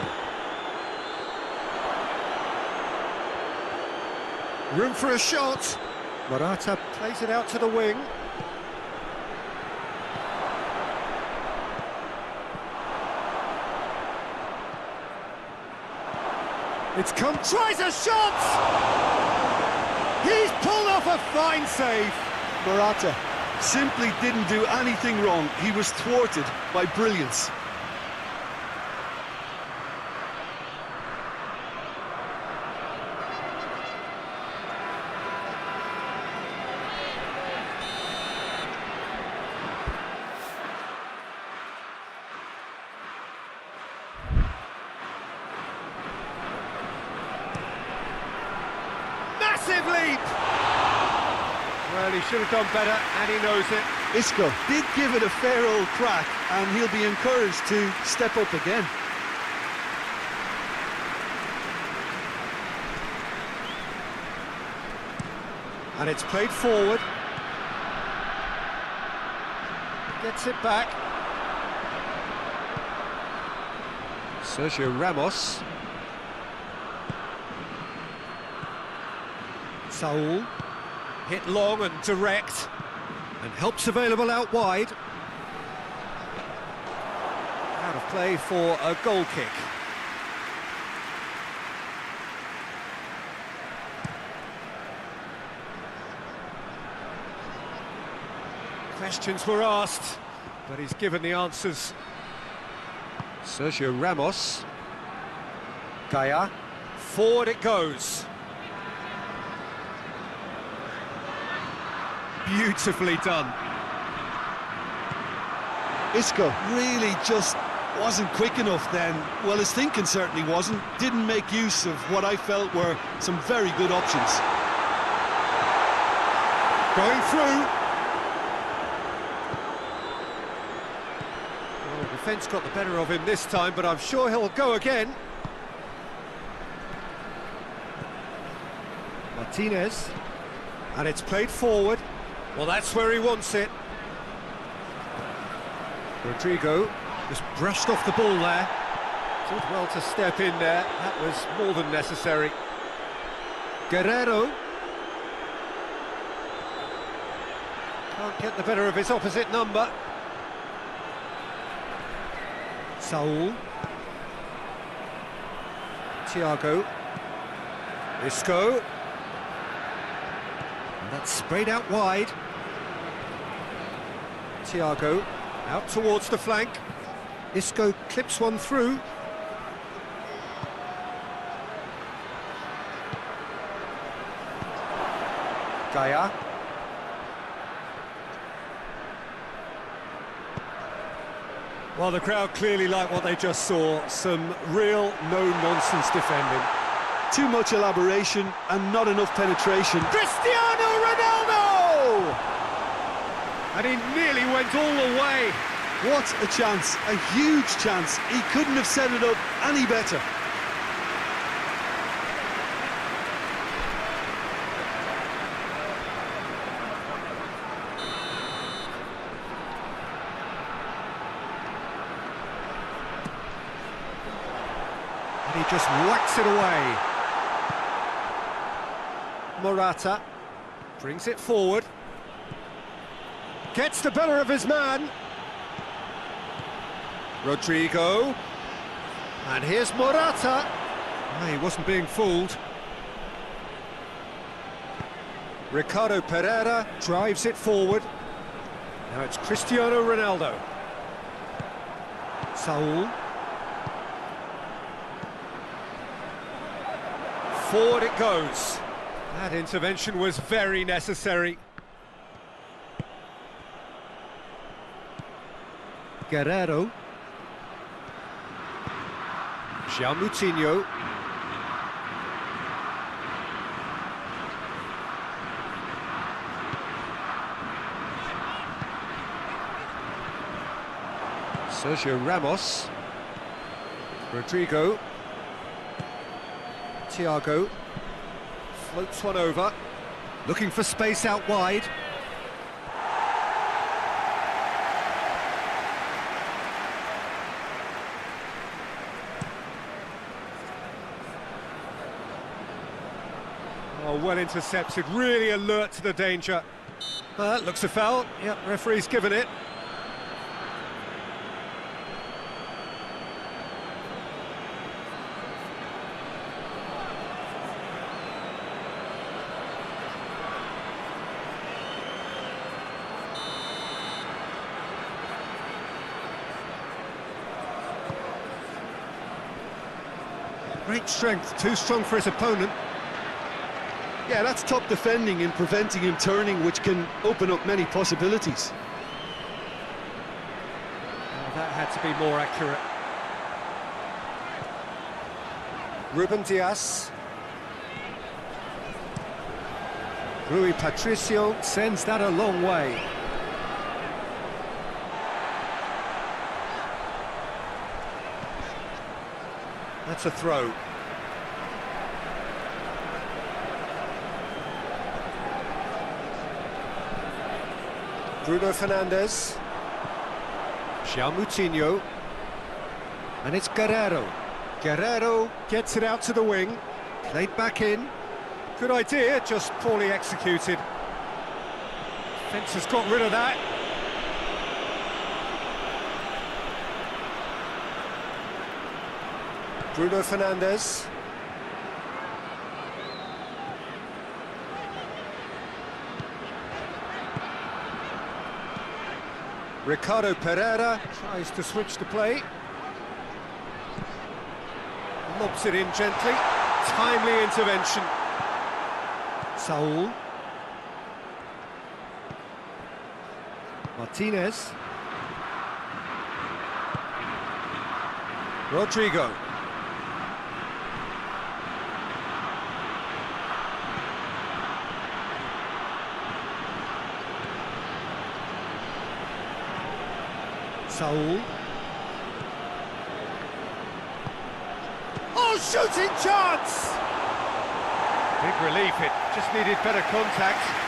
Room for a shot. Morata plays it out to the wing. It's come, tries a shot! He's pulled off a fine save. Morata simply didn't do anything wrong. He was thwarted by brilliance. Massive leap! Well, he should have done better, and he knows it. Isco did give it a fair old crack, and he'll be encouraged to step up again. And it's played forward. Gets it back. Sergio Ramos. Saul. Hit long and direct, and helps available out wide. Out of play for a goal kick. Questions were asked, but he's given the answers. Sergio Ramos. Gaia. Forward it goes. Beautifully done. Isco really just wasn't quick enough then. Well, his thinking certainly wasn't. Didn't make use of what I felt were some very good options. Going through. Well, the defence got the better of him this time, but I'm sure he'll go again. Martinez. And it's played forward. Well, that's where he wants it. Rodrigo just brushed off the ball there. Did well to step in there. That was more than necessary. Guerrero. Can't get the better of his opposite number. Saul. Thiago. Isco. And that's sprayed out wide. Thiago. Out towards the flank. Isco clips one through. Gaia. Well, the crowd clearly liked what they just saw. Some real no-nonsense defending. Too much elaboration and not enough penetration. Cristiano Ronaldo! And he nearly went all the way. What a chance, a huge chance. He couldn't have set it up any better. And he just whacks it away. Morata brings it forward. Gets the better of his man. Rodrigo. And here's Morata. Oh, he wasn't being fooled. Ricardo Pereira drives it forward. Now it's Cristiano Ronaldo. Saul. Forward it goes. That intervention was very necessary. Guerrero. João Moutinho. Sergio Ramos. Rodrigo. Thiago. Floats one over. Looking for space out wide. Oh, well intercepted, really alert to the danger. That looks a foul. Yep, referee's given it. Great strength, too strong for his opponent. Yeah, that's top defending and preventing him turning, which can open up many possibilities. Oh, that had to be more accurate. Ruben Dias. Rui Patricio sends that a long way. That's a throw. Bruno Fernandes. João Moutinho. And it's Guerrero. Guerrero gets it out to the wing. Played back in. Good idea, just poorly executed. Fence has got rid of that. Bruno Fernandes. Ricardo Pereira tries to switch the play. Lobs it in gently. Timely intervention. Saul. Martinez. Rodrigo. Saul. Oh, shooting chance! Big relief, it just needed better contact.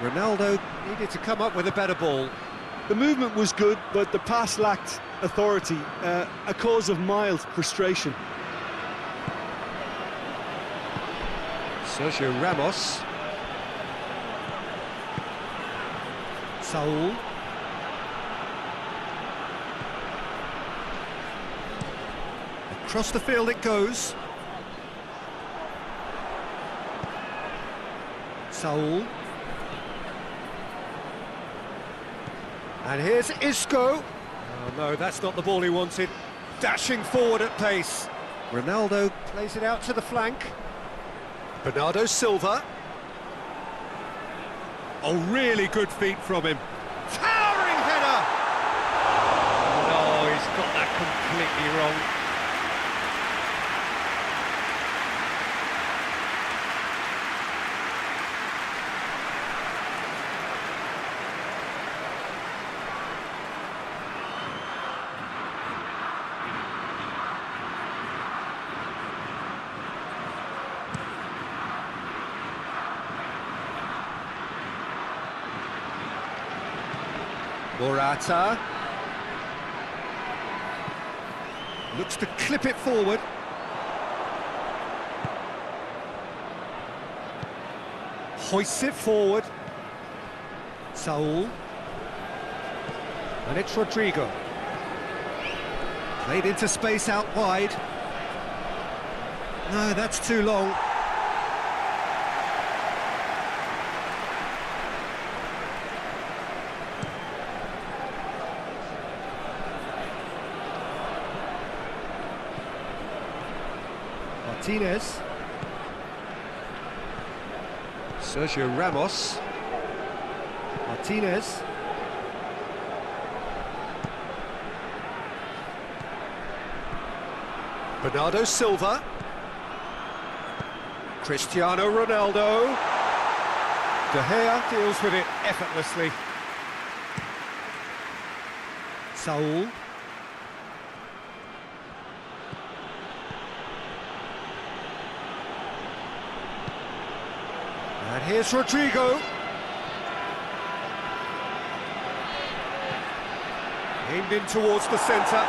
Ronaldo needed to come up with a better ball. The movement was good, but the pass lacked authority, a cause of mild frustration. Sergio Ramos. Saul. Across the field it goes. Saul. And here's Isco. Oh no, that's not the ball he wanted. Dashing forward at pace. Ronaldo plays it out to the flank. Bernardo Silva. Oh, really good feet from him. Towering header! No, he's got that completely wrong. Morata looks to clip it forward. Hoists it forward. Saul. And it's Rodrigo. Played into space out wide. No, that's too long. Martinez. Sergio Ramos. Martinez. Bernardo Silva. Cristiano Ronaldo. De Gea deals with it effortlessly. Saul. And here's Rodrigo. Aimed in towards the centre.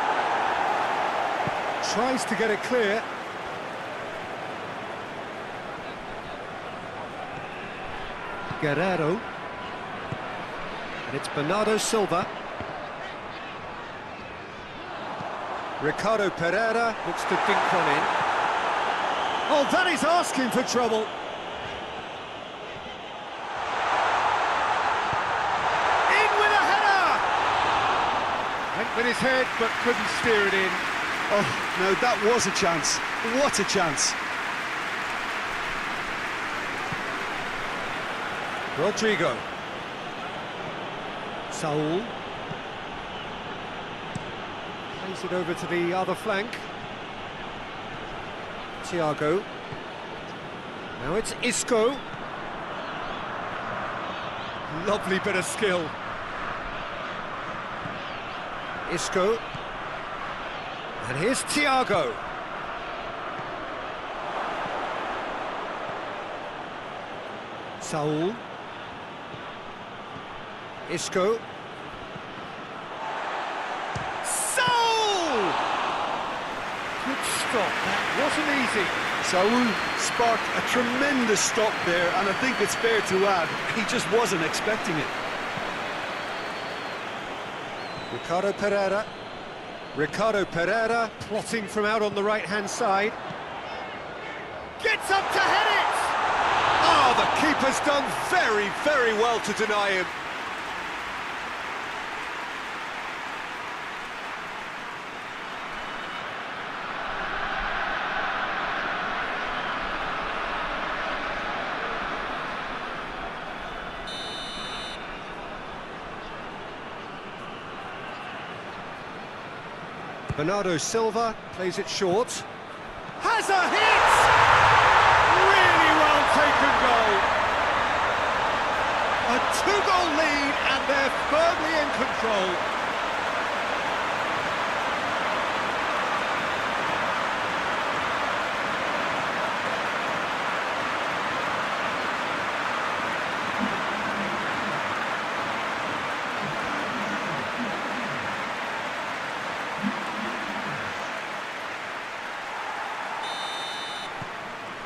Tries to get it clear. Guerrero. And it's Bernardo Silva. Ricardo Pereira looks to dink one in. Oh, that is asking for trouble. Went with his head, but couldn't steer it in. Oh, no, that was a chance. What a chance. Rodrigo. Saul. Plays it over to the other flank. Thiago. Now it's Isco. Lovely bit of skill. Isco. And here's Thiago. Saul. Isco. Saul! Good stop, that wasn't easy. Saul sparked a tremendous stop there, and I think it's fair to add, he just wasn't expecting it. Ricardo Pereira plotting from out on the right-hand side. Gets up to head it! Oh, the keeper's done very, very well to deny him. Bernardo Silva plays it short. Has a hit! Really well taken goal. A two-goal lead and they're firmly in control.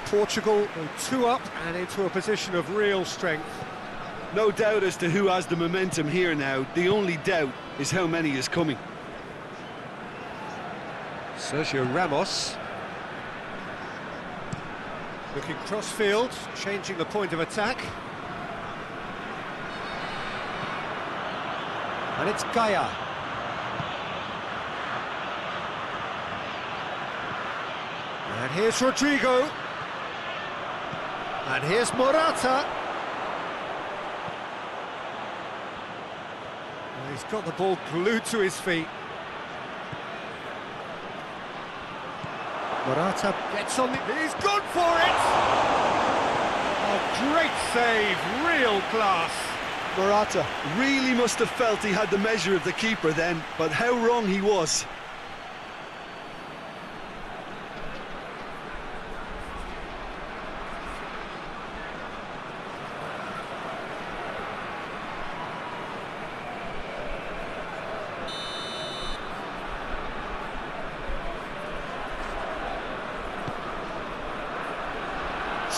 Portugal go 2 up and into a position of real strength. No doubt as to who has the momentum here now. The only doubt is how many is coming. Sergio Ramos. Looking cross-field, changing the point of attack. And it's Gaia. And here's Rodrigo. And here's Morata. And he's got the ball glued to his feet. Morata gets on the... He's gone for it! A great save, real class. Morata really must have felt he had the measure of the keeper then, but how wrong he was.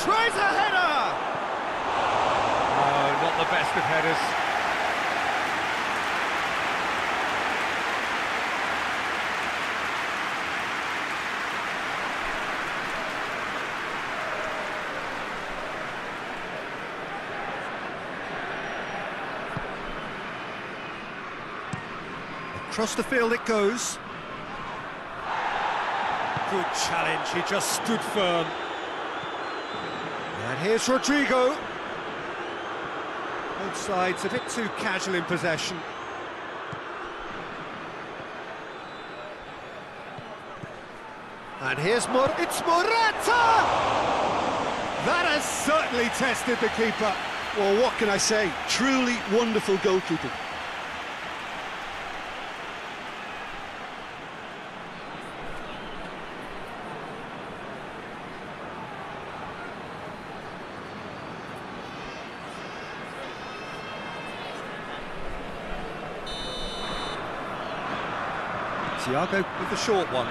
Tries a header! Oh, not the best of headers. Across the field it goes. Good challenge, he just stood firm. And here's Rodrigo. Both sides a bit too casual in possession. And here's it's Morata! That has certainly tested the keeper. Well, what can I say? Truly wonderful goalkeeping. Thiago with the short one.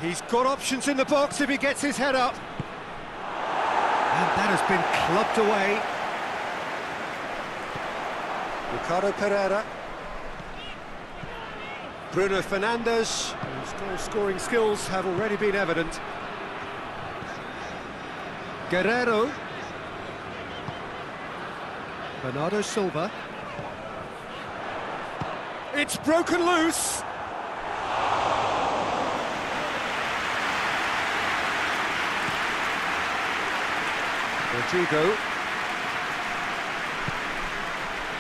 He's got options in the box if he gets his head up. And that has been clubbed away. Ricardo Pereira. Bruno Fernandes, whose goal-scoring skills have already been evident. Guerrero. Bernardo Silva. It's broken loose! Rodrigo.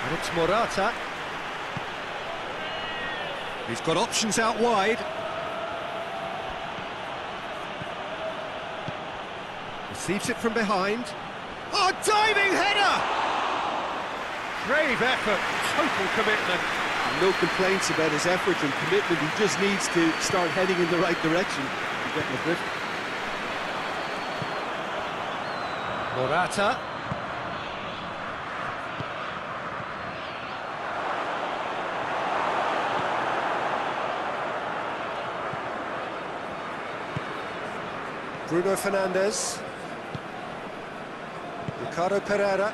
And it's Morata. He's got options out wide. Receives it from behind. Oh, diving header! Brave effort, total commitment. No complaints about his effort and commitment. He just needs to start heading in the right direction to get the grip. Morata. Bruno Fernandes. Ricardo Pereira.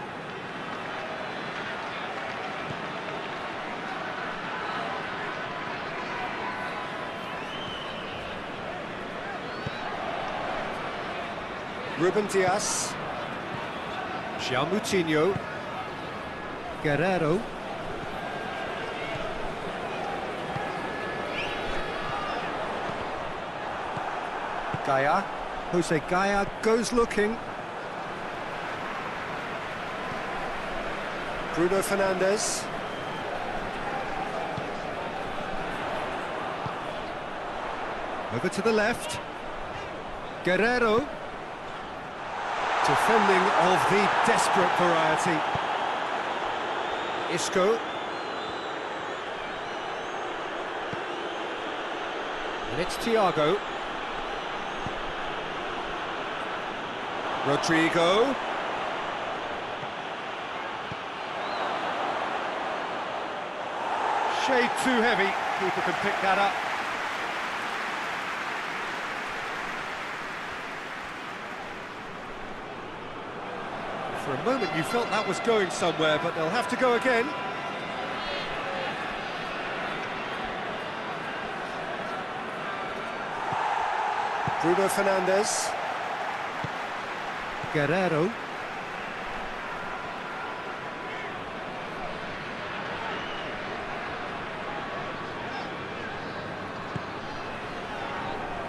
Ruben Dias. João Moutinho. Guerrero. Gaia. Jose Gaia goes looking. Bruno Fernandes. Over to the left. Guerrero. Defending of the desperate variety. Isco. And it's Thiago. Rodrigo. Shade too heavy. Keeper can pick that up. For a moment you felt that was going somewhere, but they'll have to go again. Bruno Fernandes. Guerrero.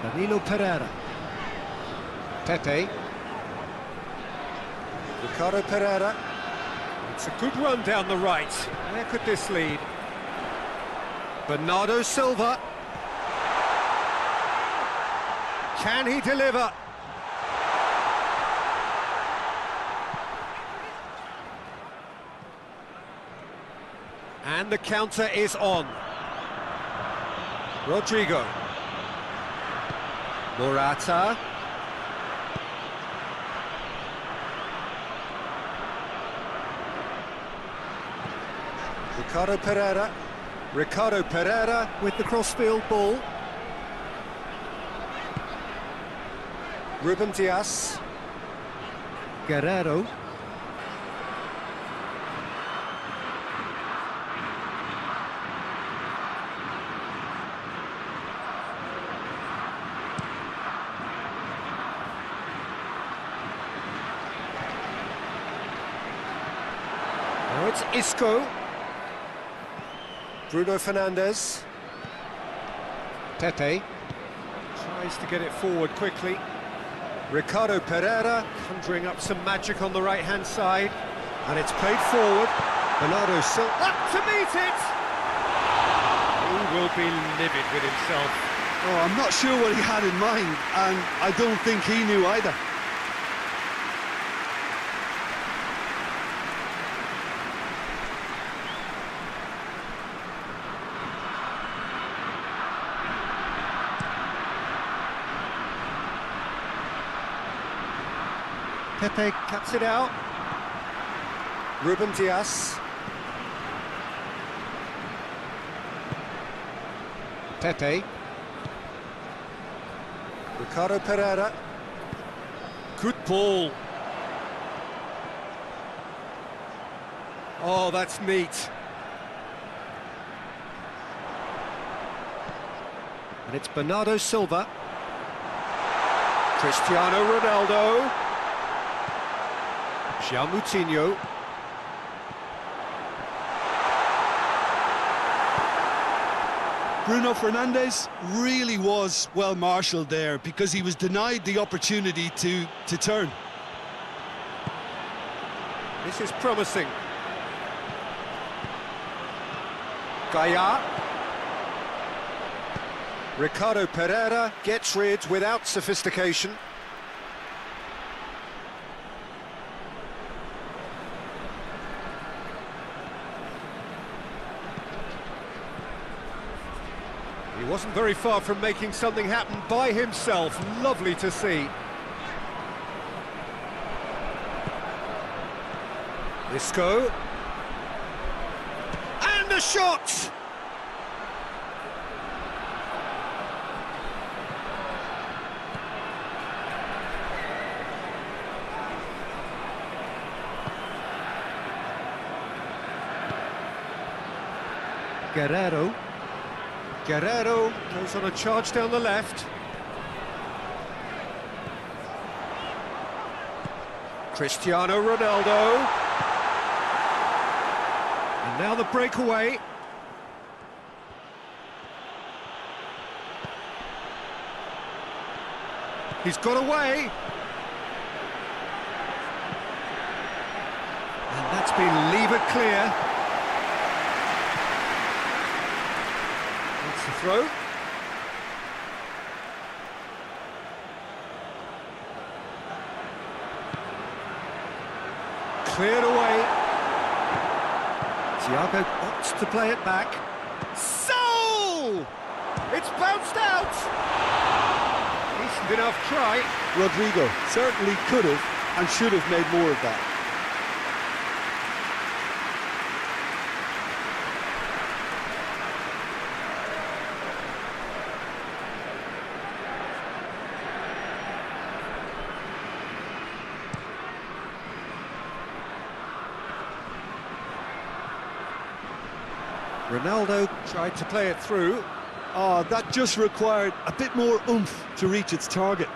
Danilo Pereira. Pepe. Ricardo Pereira. It's a good run down the right. Where could this lead? Bernardo Silva. Can he deliver? And the counter is on. Rodrigo. Morata. Ricardo Pereira. Ricardo Pereira with the crossfield ball. Ruben Dias. Guerrero. Now it's Isco. Bruno Fernandes. Pepe. Tries to get it forward quickly. Ricardo Pereira conjuring up some magic on the right-hand side. And it's played forward. Bernardo Silva up to meet it! He will be livid with himself. Oh, I'm not sure what he had in mind, and I don't think he knew either. Pepe cuts it out. Ruben Dias. Pepe. Ricardo Pereira. Good ball. Oh, that's neat. And it's Bernardo Silva. Cristiano Ronaldo. João Moutinho. Bruno Fernandes really was well marshalled there because he was denied the opportunity to turn. This is promising. Gaia. Ricardo Pereira gets rid without sophistication. He wasn't very far from making something happen by himself. Lovely to see. Isco. And the shot! Guerrero. Guerrero goes on a charge down the left. Cristiano Ronaldo. And now the breakaway. He's got away. And that's been levered clear. That's the throw. Cleared away. Thiago opts to play it back. So! It's bounced out! Decent enough try. Rodrigo certainly could have and should have made more of that. Ronaldo tried to play it through. Oh, that just required a bit more oomph to reach its target.